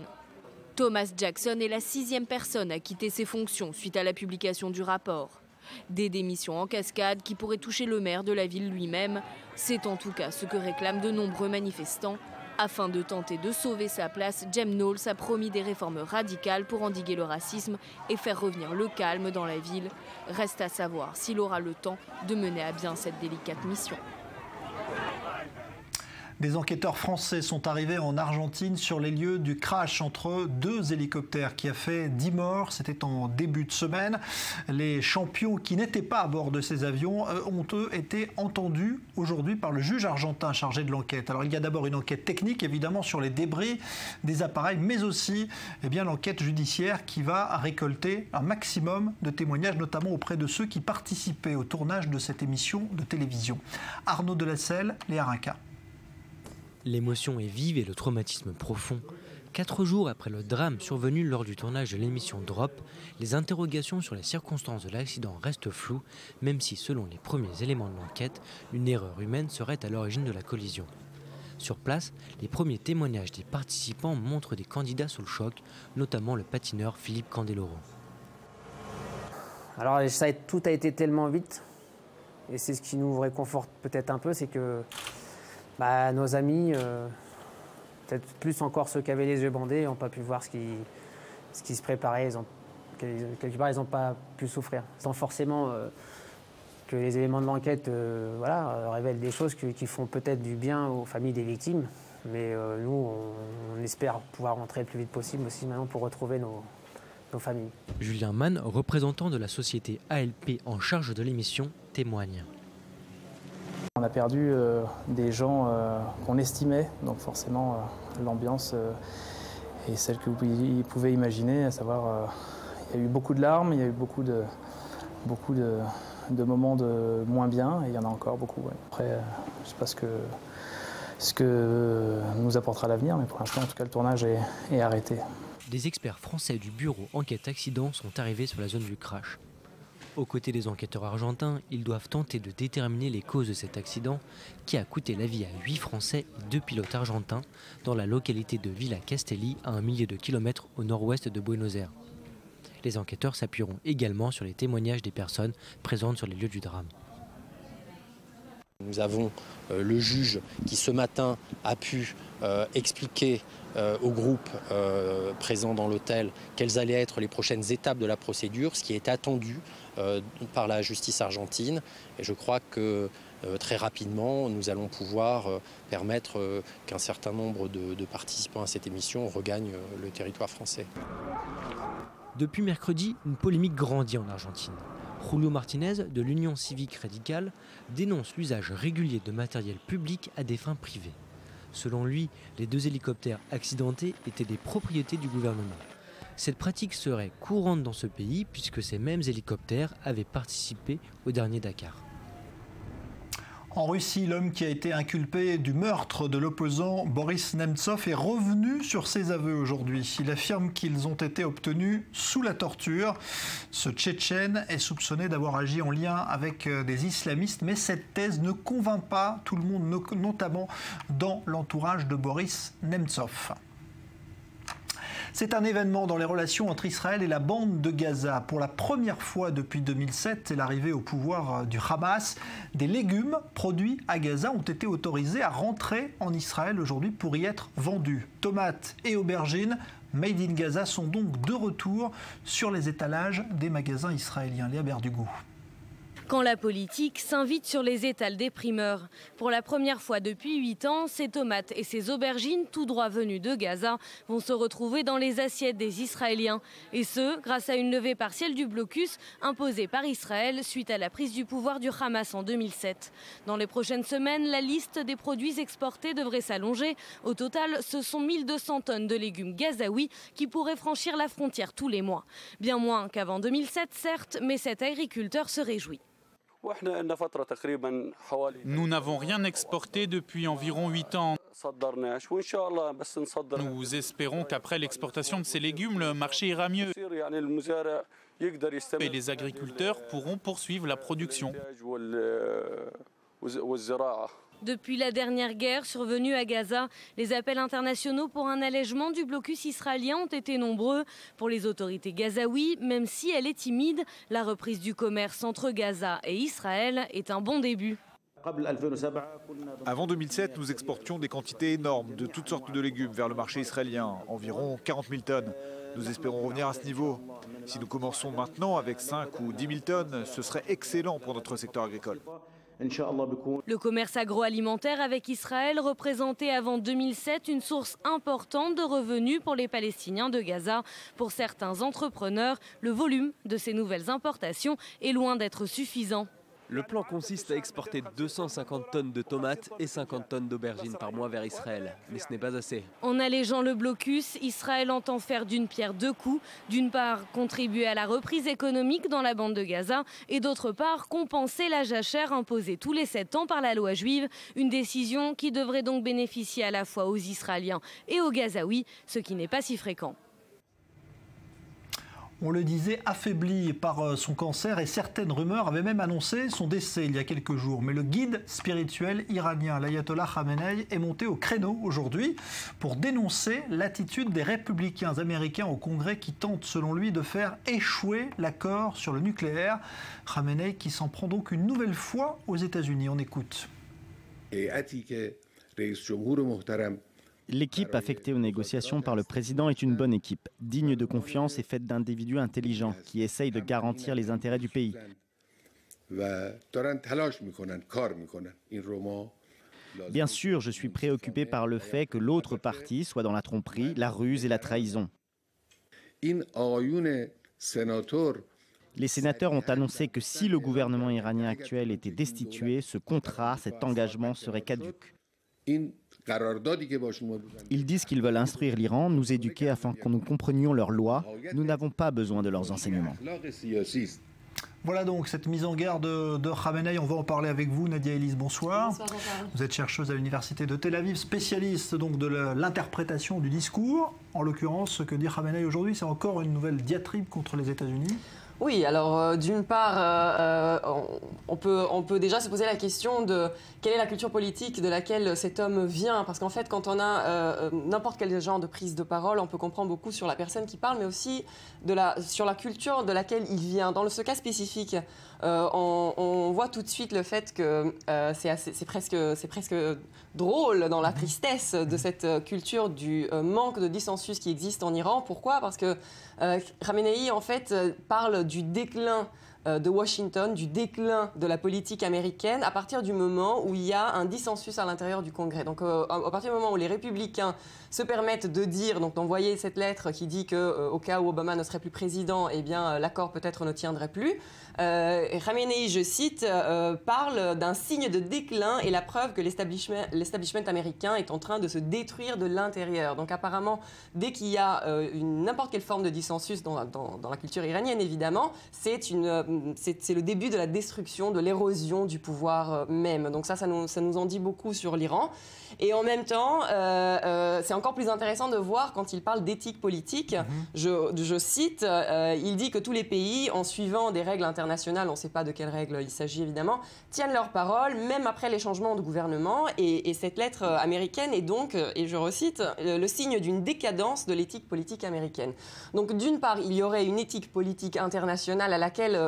Thomas Jackson est la 6e personne à quitter ses fonctions suite à la publication du rapport. Des démissions en cascade qui pourraient toucher le maire de la ville lui-même. C'est en tout cas ce que réclament de nombreux manifestants. Afin de tenter de sauver sa place, Jem Knowles a promis des réformes radicales pour endiguer le racisme et faire revenir le calme dans la ville. Reste à savoir s'il aura le temps de mener à bien cette délicate mission.
Des enquêteurs français sont arrivés en Argentine sur les lieux du crash entre 2 hélicoptères qui a fait 10 morts. C'était en début de semaine. Les champions qui n'étaient pas à bord de ces avions ont eux été entendus aujourd'hui par le juge argentin chargé de l'enquête. Alors il y a d'abord une enquête technique évidemment sur les débris des appareils, mais aussi l'enquête judiciaire qui va récolter un maximum de témoignages, notamment auprès de ceux qui participaient au tournage de cette émission de télévision. Arnaud Delasselle, Léa Rinca.
L'émotion est vive et le traumatisme profond. 4 jours après le drame survenu lors du tournage de l'émission Drop, les interrogations sur les circonstances de l'accident restent floues, même si, selon les premiers éléments de l'enquête, une erreur humaine serait à l'origine de la collision. Sur place, les premiers témoignages des participants montrent des candidats sous le choc, notamment le patineur Philippe Candeloro.
Alors tout a été tellement vite, et c'est ce qui nous réconforte peut-être un peu, c'est que nos amis, peut-être plus encore ceux qui avaient les yeux bandés, n'ont pas pu voir ce qui se préparait. Quelque part, ils n'ont pas pu souffrir. Sans forcément que les éléments de l'enquête révèlent des choses qui font peut-être du bien aux familles des victimes. Mais nous, on espère pouvoir rentrer le plus vite possible aussi maintenant pour retrouver nos familles.
Julien Mann, représentant de la société ALP en charge de l'émission, témoigne.
On a perdu des gens qu'on estimait, donc forcément l'ambiance est celle que vous pouvez imaginer, à savoir il y a eu beaucoup de larmes, il y a eu beaucoup de moments de moins bien, et il y en a encore beaucoup. Ouais. Après, je ne sais pas ce que nous apportera l'avenir, mais pour l'instant, en tout cas, le tournage est arrêté.
Des experts français du bureau enquête accident sont arrivés sur la zone du crash. Aux côtés des enquêteurs argentins, ils doivent tenter de déterminer les causes de cet accident qui a coûté la vie à 8 Français et 2 pilotes argentins dans la localité de Villa Castelli, à 1 millier de kilomètres au nord-ouest de Buenos Aires. Les enquêteurs s'appuieront également sur les témoignages des personnes présentes sur les lieux du drame.
Nous avons le juge qui ce matin a pu expliquer au groupe présent dans l'hôtel quelles allaient être les prochaines étapes de la procédure, ce qui est attendu par la justice argentine. Et je crois que très rapidement, nous allons pouvoir permettre qu'un certain nombre de participants à cette émission regagnent le territoire français.
Depuis mercredi, une polémique grandit en Argentine. Julio Martinez, de l'Union civique radicale, dénonce l'usage régulier de matériel public à des fins privées. Selon lui, les 2 hélicoptères accidentés étaient des propriétés du gouvernement. Cette pratique serait courante dans ce pays puisque ces mêmes hélicoptères avaient participé au dernier Dakar.
En Russie, l'homme qui a été inculpé du meurtre de l'opposant Boris Nemtsov est revenu sur ses aveux aujourd'hui. Il affirme qu'ils ont été obtenus sous la torture. Ce Tchétchène est soupçonné d'avoir agi en lien avec des islamistes, mais cette thèse ne convainc pas tout le monde, notamment dans l'entourage de Boris Nemtsov. C'est un événement dans les relations entre Israël et la bande de Gaza. Pour la première fois depuis 2007, c'est l'arrivée au pouvoir du Hamas. Des légumes produits à Gaza ont été autorisés à rentrer en Israël aujourd'hui pour y être vendus. Tomates et aubergines Made in Gaza sont donc de retour sur les étalages des magasins israéliens. Léa Berdugo.
Quand la politique s'invite sur les étals des primeurs. Pour la première fois depuis 8 ans, ces tomates et ces aubergines, tout droit venues de Gaza, vont se retrouver dans les assiettes des Israéliens. Et ce, grâce à une levée partielle du blocus imposée par Israël suite à la prise du pouvoir du Hamas en 2007. Dans les prochaines semaines, la liste des produits exportés devrait s'allonger. Au total, ce sont 1200 tonnes de légumes gazaouis qui pourraient franchir la frontière tous les mois. Bien moins qu'avant 2007, certes, mais cet agriculteur se réjouit.
Nous n'avons rien exporté depuis environ 8 ans. Nous espérons qu'après l'exportation de ces légumes, le marché ira mieux. Et les agriculteurs pourront poursuivre la production.
Depuis la dernière guerre survenue à Gaza, les appels internationaux pour un allègement du blocus israélien ont été nombreux. Pour les autorités gazaouis, même si elle est timide, la reprise du commerce entre Gaza et Israël est un bon début.
Avant 2007, nous exportions des quantités énormes de toutes sortes de légumes vers le marché israélien, environ 40 000 tonnes. Nous espérons revenir à ce niveau. Si nous commençons maintenant avec 5 ou 10 000 tonnes, ce serait excellent pour notre secteur agricole.
Le commerce agroalimentaire avec Israël représentait avant 2007 une source importante de revenus pour les Palestiniens de Gaza. Pour certains entrepreneurs, le volume de ces nouvelles importations est loin d'être suffisant.
Le plan consiste à exporter 250 tonnes de tomates et 50 tonnes d'aubergines par mois vers Israël. Mais ce n'est pas assez.
En allégeant le blocus, Israël entend faire d'une pierre deux coups. D'une part, contribuer à la reprise économique dans la bande de Gaza et d'autre part, compenser la jachère imposée tous les 7 ans par la loi juive. Une décision qui devrait donc bénéficier à la fois aux Israéliens et aux Gazaouis, ce qui n'est pas si fréquent.
On le disait, affaibli par son cancer et certaines rumeurs avaient même annoncé son décès il y a quelques jours. Mais le guide spirituel iranien, l'ayatollah Khamenei, est monté au créneau aujourd'hui pour dénoncer l'attitude des républicains américains au Congrès qui tentent, selon lui, de faire échouer l'accord sur le nucléaire. Khamenei qui s'en prend donc une nouvelle fois aux États-Unis. On écoute.
L'équipe affectée aux négociations par le président est une bonne équipe, digne de confiance et faite d'individus intelligents qui essayent de garantir les intérêts du pays. Bien sûr, je suis préoccupé par le fait que l'autre partie soit dans la tromperie, la ruse et la trahison. Les sénateurs ont annoncé que si le gouvernement iranien actuel était destitué, ce contrat, cet engagement serait caduc. Ils disent qu'ils veulent instruire l'Iran, nous éduquer afin que nous comprenions leurs lois. Nous n'avons pas besoin de leurs enseignements.
Voilà donc cette mise en garde de Khamenei. On va en parler avec vous, Nadia Ellis. Bonsoir.
Bonsoir, Jean-Charles.
Vous êtes chercheuse à l'université de Tel Aviv, spécialiste donc de l'interprétation du discours. En l'occurrence, ce que dit Khamenei aujourd'hui, c'est encore une nouvelle diatribe contre les États-Unis.
Oui, alors d'une part, on peut déjà se poser la question de quelle est la culture politique de laquelle cet homme vient. Parce qu'en fait, quand on a n'importe quel genre de prise de parole, on peut comprendre beaucoup sur la personne qui parle, mais aussi sur la culture de laquelle il vient. Dans ce cas spécifique, on voit tout de suite le fait que c'est presque drôle dans la tristesse de cette culture du manque de dissensus qui existe en Iran. Pourquoi ? Parce que Khamenei, en fait, parle du déclin de Washington, du déclin de la politique américaine à partir du moment où il y a un dissensus à l'intérieur du Congrès. Donc à partir du moment où les républicains se permettent de dire, donc d'envoyer cette lettre qui dit qu'au cas où Obama ne serait plus président, eh bien l'accord peut-être ne tiendrait plus. Khamenei, je cite, parle d'un signe de déclin et la preuve que l'establishment américain est en train de se détruire de l'intérieur. Donc apparemment, dès qu'il y a n'importe quelle forme de dissensus dans la culture iranienne, évidemment, c'est une c'est le début de la destruction, de l'érosion du pouvoir même. Donc ça nous en dit beaucoup sur l'Iran. Et en même temps, c'est encore plus intéressant de voir quand il parle d'éthique politique. Je cite, il dit que tous les pays, en suivant des règles internationales, on ne sait pas de quelles règles il s'agit évidemment, tiennent leur parole, même après les changements de gouvernement. Et cette lettre américaine est donc, et je recite, le signe d'une décadence de l'éthique politique américaine. Donc d'une part, il y aurait une éthique politique internationale à laquelle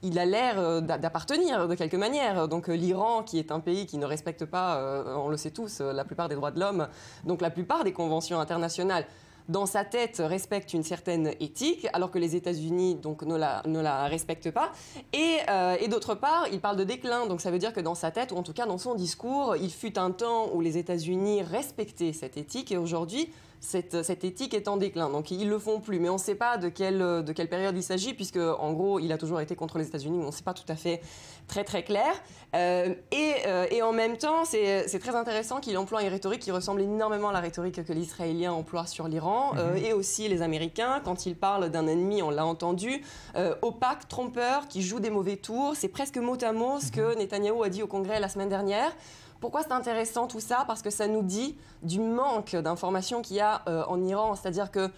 il a l'air d'appartenir de quelque manière. Donc l'Iran, qui est un pays qui ne respecte pas, on le sait tous, la plupart des droits de l'homme, donc la plupart des conventions internationales, dans sa tête respecte une certaine éthique, alors que les États-Unis donc ne la respectent pas. Et d'autre part, il parle de déclin, donc ça veut dire que dans sa tête, ou en tout cas dans son discours, il fut un temps où les États-Unis respectaient cette éthique, et aujourd'hui, cette éthique est en déclin. Donc ils ne le font plus, mais on ne sait pas de quelle période il s'agit, puisque en gros, il a toujours été contre les États-Unis, mais on ne sait pas tout à fait très clair. Et en même temps, c'est très intéressant qu'il emploie une rhétorique qui ressemble énormément à la rhétorique que les Israéliens emploient sur l'Iran, et aussi les Américains, quand ils parlent d'un ennemi, on l'a entendu, opaque, trompeur, qui joue des mauvais tours. C'est presque mot à mot ce que Netanyahou a dit au Congrès la semaine dernière. Pourquoi c'est intéressant tout ça? Parce que ça nous dit du manque d'informations qu'il y a en Iran. C'est-à-dire que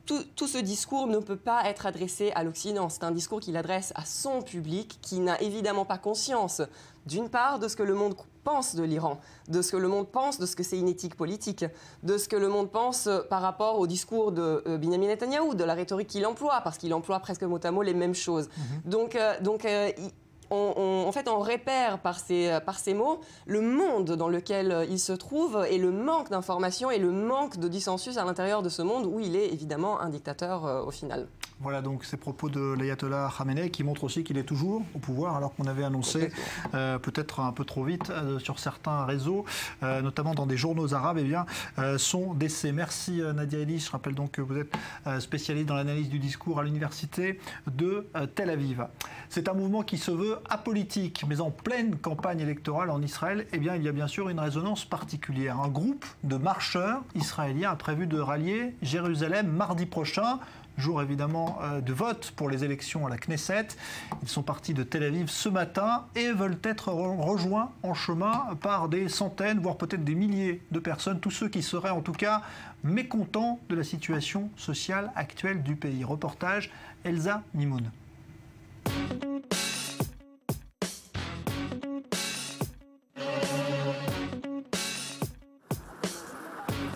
tout ce discours ne peut pas être adressé à l'Occident. C'est un discours qu'il adresse à son public qui n'a évidemment pas conscience, d'une part, de ce que le monde pense de l'Iran, de ce que le monde pense de ce que c'est une éthique politique, de ce que le monde pense par rapport au discours de Benyamin Netanyahou, de la rhétorique qu'il emploie, parce qu'il emploie presque mot à mot les mêmes choses. Donc en fait, on repère par ces mots le monde dans lequel il se trouve et le manque d'informations et le manque de dissensus à l'intérieur de ce monde où il est évidemment un dictateur au final.
Voilà donc ces propos de l'ayatollah Khamenei qui montrent aussi qu'il est toujours au pouvoir alors qu'on avait annoncé peut-être un peu trop vite sur certains réseaux, notamment dans des journaux arabes, son décès. Merci Nadia Ellis. Je rappelle donc que vous êtes spécialiste dans l'analyse du discours à l'université de Tel Aviv. C'est un mouvement qui se veut apolitique, mais en pleine campagne électorale en Israël, il y a bien sûr une résonance particulière. Un groupe de marcheurs israéliens a prévu de rallier Jérusalem mardi prochain, jour évidemment de vote pour les élections à la Knesset. Ils sont partis de Tel Aviv ce matin et veulent être rejoints en chemin par des centaines, voire peut-être des milliers de personnes, tous ceux qui seraient en tout cas mécontents de la situation sociale actuelle du pays. Reportage Elsa Mimoun.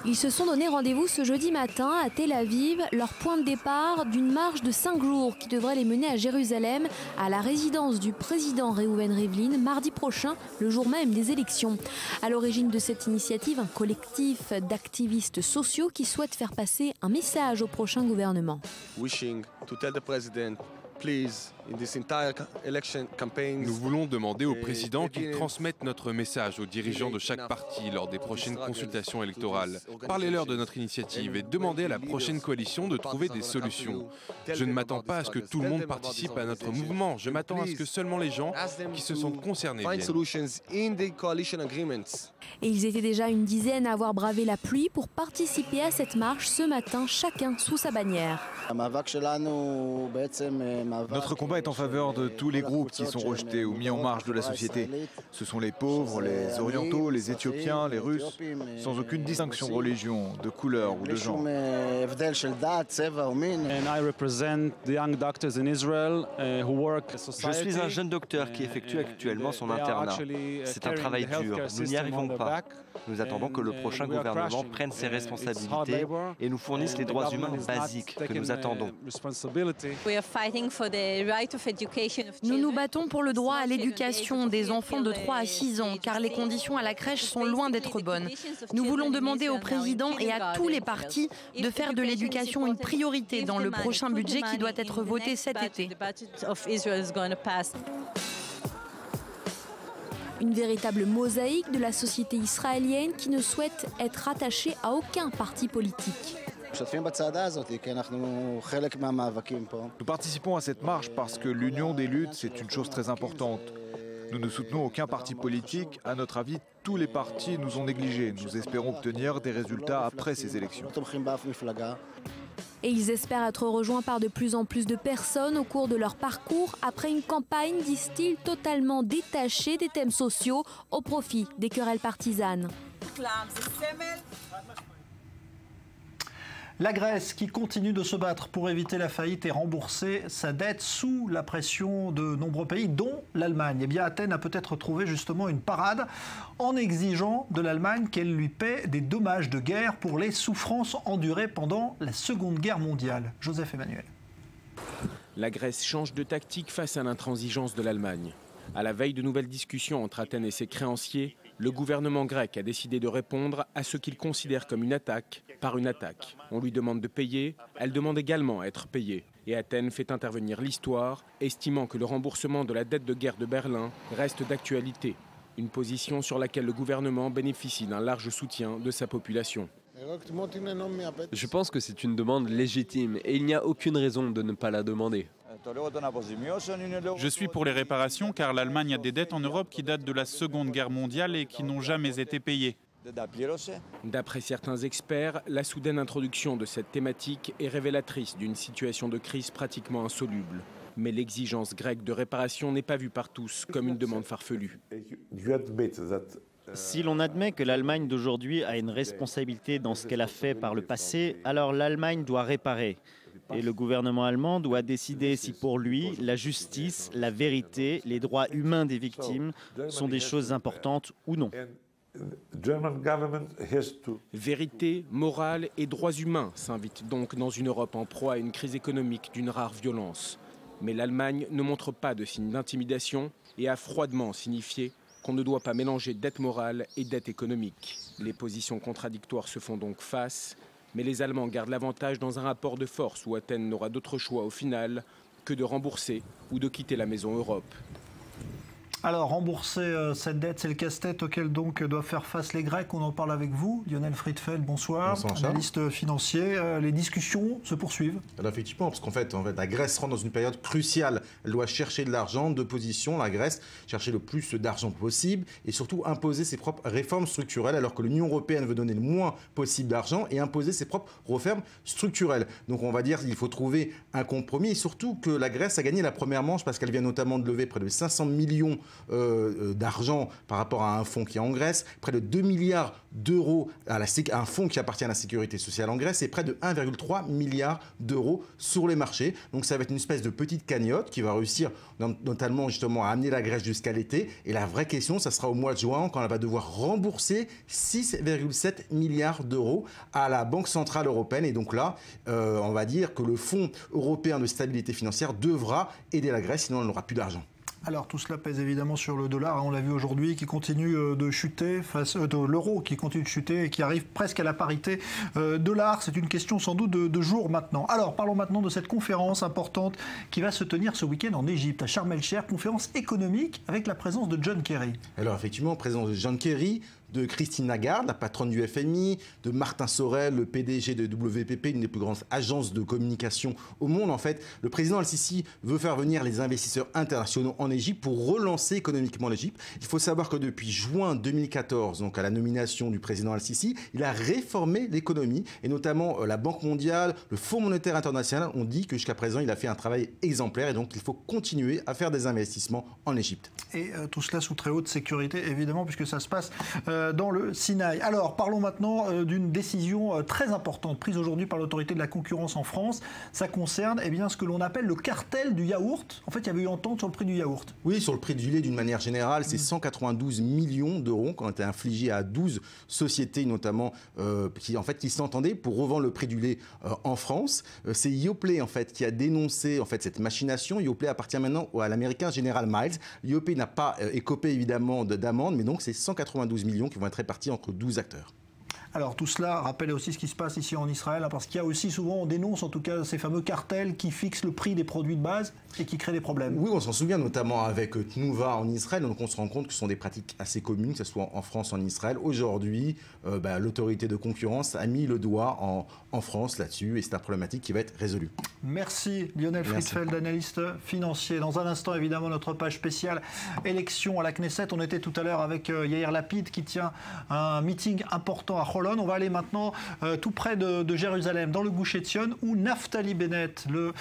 Ils se sont donné rendez-vous ce jeudi matin à Tel Aviv, leur point de départ d'une marche de 5 jours qui devrait les mener à Jérusalem, à la résidence du président Reuven Rivlin, mardi prochain, le jour même des élections. À l'origine de cette initiative, un collectif d'activistes sociaux qui souhaitent faire passer un message au prochain gouvernement.
Wishing to tell the president, please, in this entire election campaign.
Nous voulons demander au président qu'il transmette notre message aux dirigeants de chaque parti lors des prochaines consultations électorales. Parlez-leur de notre initiative et demandez à la prochaine coalition de trouver des solutions. Je ne m'attends pas à ce que tout le monde participe à notre mouvement. Je m'attends à ce que seulement les gens qui se sentent concernés viennent.
Et ils étaient déjà une dizaine à avoir bravé la pluie pour participer à cette marche ce matin, chacun sous sa bannière.
Notre combat est en faveur de tous les groupes qui sont rejetés ou mis en marge de la société. Ce sont les pauvres, les orientaux, les éthiopiens, les russes, sans aucune distinction de religion, de couleur ou de genre.
Je suis un jeune docteur qui effectue actuellement son internat. C'est un travail dur, nous n'y arrivons pas. Nous attendons que le prochain gouvernement prenne ses responsabilités et nous fournisse les droits humains basiques que nous attendons.
Nous nous battons pour le droit à l'éducation des enfants de 3 à 6 ans, car les conditions à la crèche sont loin d'être bonnes. Nous voulons demander au président et à tous les partis de faire de l'éducation une priorité dans le prochain budget qui doit être voté cet été.
Une véritable mosaïque de la société israélienne qui ne souhaite être rattachée à aucun parti politique.
Nous participons à cette marche parce que l'union des luttes, c'est une chose très importante. Nous ne soutenons aucun parti politique. À notre avis, tous les partis nous ont négligés. Nous espérons obtenir des résultats après ces élections.
Et ils espèrent être rejoints par de plus en plus de personnes au cours de leur parcours après une campagne, disent-ils, totalement détachée des thèmes sociaux au profit des querelles partisanes.
La Grèce qui continue de se battre pour éviter la faillite et rembourser sa dette sous la pression de nombreux pays, dont l'Allemagne. Eh bien, Athènes a peut-être trouvé justement une parade en exigeant de l'Allemagne qu'elle lui paie des dommages de guerre pour les souffrances endurées pendant la Seconde Guerre mondiale. Joseph Emmanuel.
La Grèce change de tactique face à l'intransigeance de l'Allemagne. À la veille de nouvelles discussions entre Athènes et ses créanciers, le gouvernement grec a décidé de répondre à ce qu'il considère comme une attaque par une attaque. On lui demande de payer, elle demande également à être payée. Et Athènes fait intervenir l'histoire, estimant que le remboursement de la dette de guerre de Berlin reste d'actualité. Une position sur laquelle le gouvernement bénéficie d'un large soutien de sa population.
Je pense que c'est une demande légitime et il n'y a aucune raison de ne pas la demander.
Je suis pour les réparations car l'Allemagne a des dettes en Europe qui datent de la Seconde Guerre mondiale et qui n'ont jamais été payées.
D'après certains experts, la soudaine introduction de cette thématique est révélatrice d'une situation de crise pratiquement insoluble. Mais l'exigence grecque de réparation n'est pas vue par tous comme une demande farfelue.
Si l'on admet que l'Allemagne d'aujourd'hui a une responsabilité dans ce qu'elle a fait par le passé, alors l'Allemagne doit réparer. Et le gouvernement allemand doit décider si pour lui, la justice, la vérité, les droits humains des victimes sont des choses importantes ou non.
Vérité, morale et droits humains s'invitent donc dans une Europe en proie à une crise économique d'une rare violence. Mais l'Allemagne ne montre pas de signe d'intimidation et a froidement signifié qu'on ne doit pas mélanger dette morale et dette économique. Les positions contradictoires se font donc face, mais les Allemands gardent l'avantage dans un rapport de force où Athènes n'aura d'autre choix au final que de rembourser ou de quitter la maison Europe.
Alors, rembourser cette dette, c'est le casse-tête auquel donc doivent faire face les Grecs. On en parle avec vous. Lionel Friedfeld, bonsoir.
Bonsoir,
analyste financier. Les discussions se poursuivent.
Alors effectivement, parce qu'en fait, la Grèce rentre dans une période cruciale. Elle doit chercher de l'argent, de position. La Grèce, chercher le plus d'argent possible et surtout imposer ses propres réformes structurelles, alors que l'Union européenne veut donner le moins possible d'argent et imposer ses propres réformes structurelles. Donc on va dire qu'il faut trouver un compromis et surtout que la Grèce a gagné la première manche parce qu'elle vient notamment de lever près de 500 millions d'argent par rapport à un fonds qui est en Grèce, près de 2 milliards d'euros à un fonds qui appartient à la sécurité sociale en Grèce et près de 1,3 milliard d'euros sur les marchés. Donc ça va être une espèce de petite cagnotte qui va réussir notamment justement à amener la Grèce jusqu'à l'été. Et la vraie question, ça sera au mois de juin quand elle va devoir rembourser 6,7 milliards d'euros à la Banque Centrale Européenne. Et donc là, on va dire que le Fonds européen de stabilité financière devra aider la Grèce, sinon elle n'aura plus d'argent.
Alors tout cela pèse évidemment sur le dollar, on l'a vu aujourd'hui, qui continue de chuter, face de l'euro qui continue de chuter et qui arrive presque à la parité dollar. C'est une question sans doute de jours maintenant. Alors parlons maintenant de cette conférence importante qui va se tenir ce week-end en Égypte, à Sharm el-Sheikh, conférence économique avec la présence de John Kerry.
Alors effectivement, présence de John Kerry, de Christine Lagarde, la patronne du FMI, de Martin Sorel, le PDG de WPP, une des plus grandes agences de communication au monde. En fait, le président Al-Sisi veut faire venir les investisseurs internationaux en Égypte pour relancer économiquement l'Égypte. Il faut savoir que depuis juin 2014, donc à la nomination du président Al-Sisi, il a réformé l'économie et notamment la Banque mondiale, le Fonds monétaire international ont dit que jusqu'à présent, il a fait un travail exemplaire et donc il faut continuer à faire des investissements en Égypte.
Et tout cela sous très haute sécurité, évidemment, puisque ça se passe dans le Sinaï. Alors, parlons maintenant d'une décision très importante prise aujourd'hui par l'autorité de la concurrence en France. Ça concerne ce que l'on appelle le cartel du yaourt. En fait, il y avait eu entente sur le prix du yaourt.
Oui, sur le prix du lait d'une manière générale, c'est 192 millions d'euros qui ont été infligés à 12 sociétés, notamment qui s'entendaient pour revendre le prix du lait en France. C'est Yoplait en fait qui a dénoncé cette machination. Yoplait appartient maintenant à l'américain General Mills. Yoplait n'a pas écopé évidemment d'amende, mais donc c'est 192 millions qui vont être répartis entre 12 acteurs.
Alors tout cela rappelle aussi ce qui se passe ici en Israël, parce qu'il y a aussi souvent, on dénonce en tout cas ces fameux cartels qui fixent le prix des produits de base et qui créent des problèmes.
Oui, on s'en souvient notamment avec Tnuva en Israël, donc on se rend compte que ce sont des pratiques assez communes, que ce soit en France ou en Israël. Aujourd'hui, l'autorité de concurrence a mis le doigt en France là-dessus et c'est une problématique qui va être résolue.
Merci Lionel Friedfeld, analyste financier. Dans un instant, évidemment, notre page spéciale élection à la Knesset. On était tout à l'heure avec Yair Lapid qui tient un meeting important à Holon colonne. On va aller maintenant tout près de Jérusalem, dans le Gush Etzion, où Naftali Bennett, le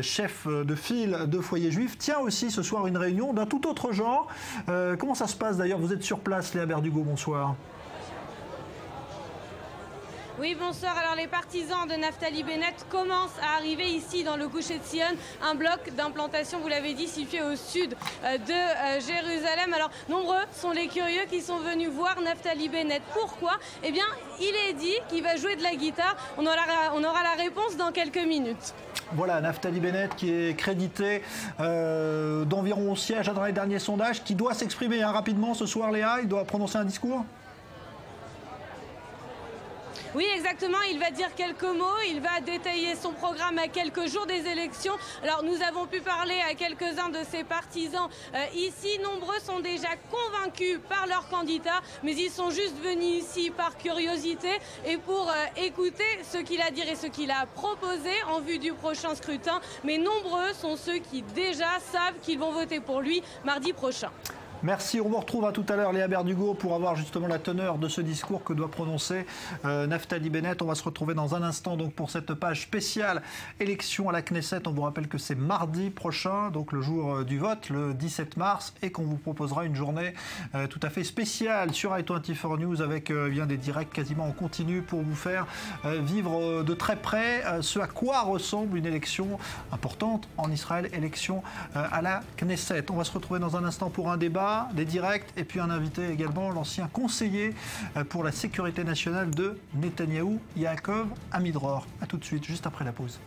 chef de file de Foyer Juif, tient aussi ce soir une réunion d'un tout autre genre. Comment ça se passe d'ailleurs? Vous êtes sur place, Léa Berdugo, bonsoir.
Oui, bonsoir. Alors les partisans de Naftali Bennett commencent à arriver ici dans le Gush Etzion, un bloc d'implantation, vous l'avez dit, situé au sud de Jérusalem. Alors nombreux sont les curieux qui sont venus voir Naftali Bennett. Pourquoi? Eh bien, il est dit qu'il va jouer de la guitare. On aura la réponse dans quelques minutes.
Voilà, Naftali Bennett qui est crédité d'environ 11 sièges dans les derniers sondages, qui doit s'exprimer rapidement ce soir, Léa. Il doit prononcer un discours.
Oui, exactement. Il va dire quelques mots. Il va détailler son programme à quelques jours des élections. Alors, nous avons pu parler à quelques-uns de ses partisans ici. Nombreux sont déjà convaincus par leur candidat, mais ils sont juste venus ici par curiosité et pour écouter ce qu'il a à dire et ce qu'il a proposé en vue du prochain scrutin. Mais nombreux sont ceux qui déjà savent qu'ils vont voter pour lui mardi prochain.
Merci, on vous retrouve à tout à l'heure, Léa Berdugo, pour avoir justement la teneur de ce discours que doit prononcer Naftali Bennett. On va se retrouver dans un instant donc pour cette page spéciale élection à la Knesset. On vous rappelle que c'est mardi prochain, donc le jour du vote, le 17 mars, et qu'on vous proposera une journée tout à fait spéciale sur i24 News avec bien des directs quasiment en continu pour vous faire vivre de très près ce à quoi ressemble une élection importante en Israël, élection à la Knesset. On va se retrouver dans un instant pour un débat, des directs, et puis un invité également, l'ancien conseiller pour la sécurité nationale de Netanyahou, Yaakov Amidror. A tout de suite, juste après la pause.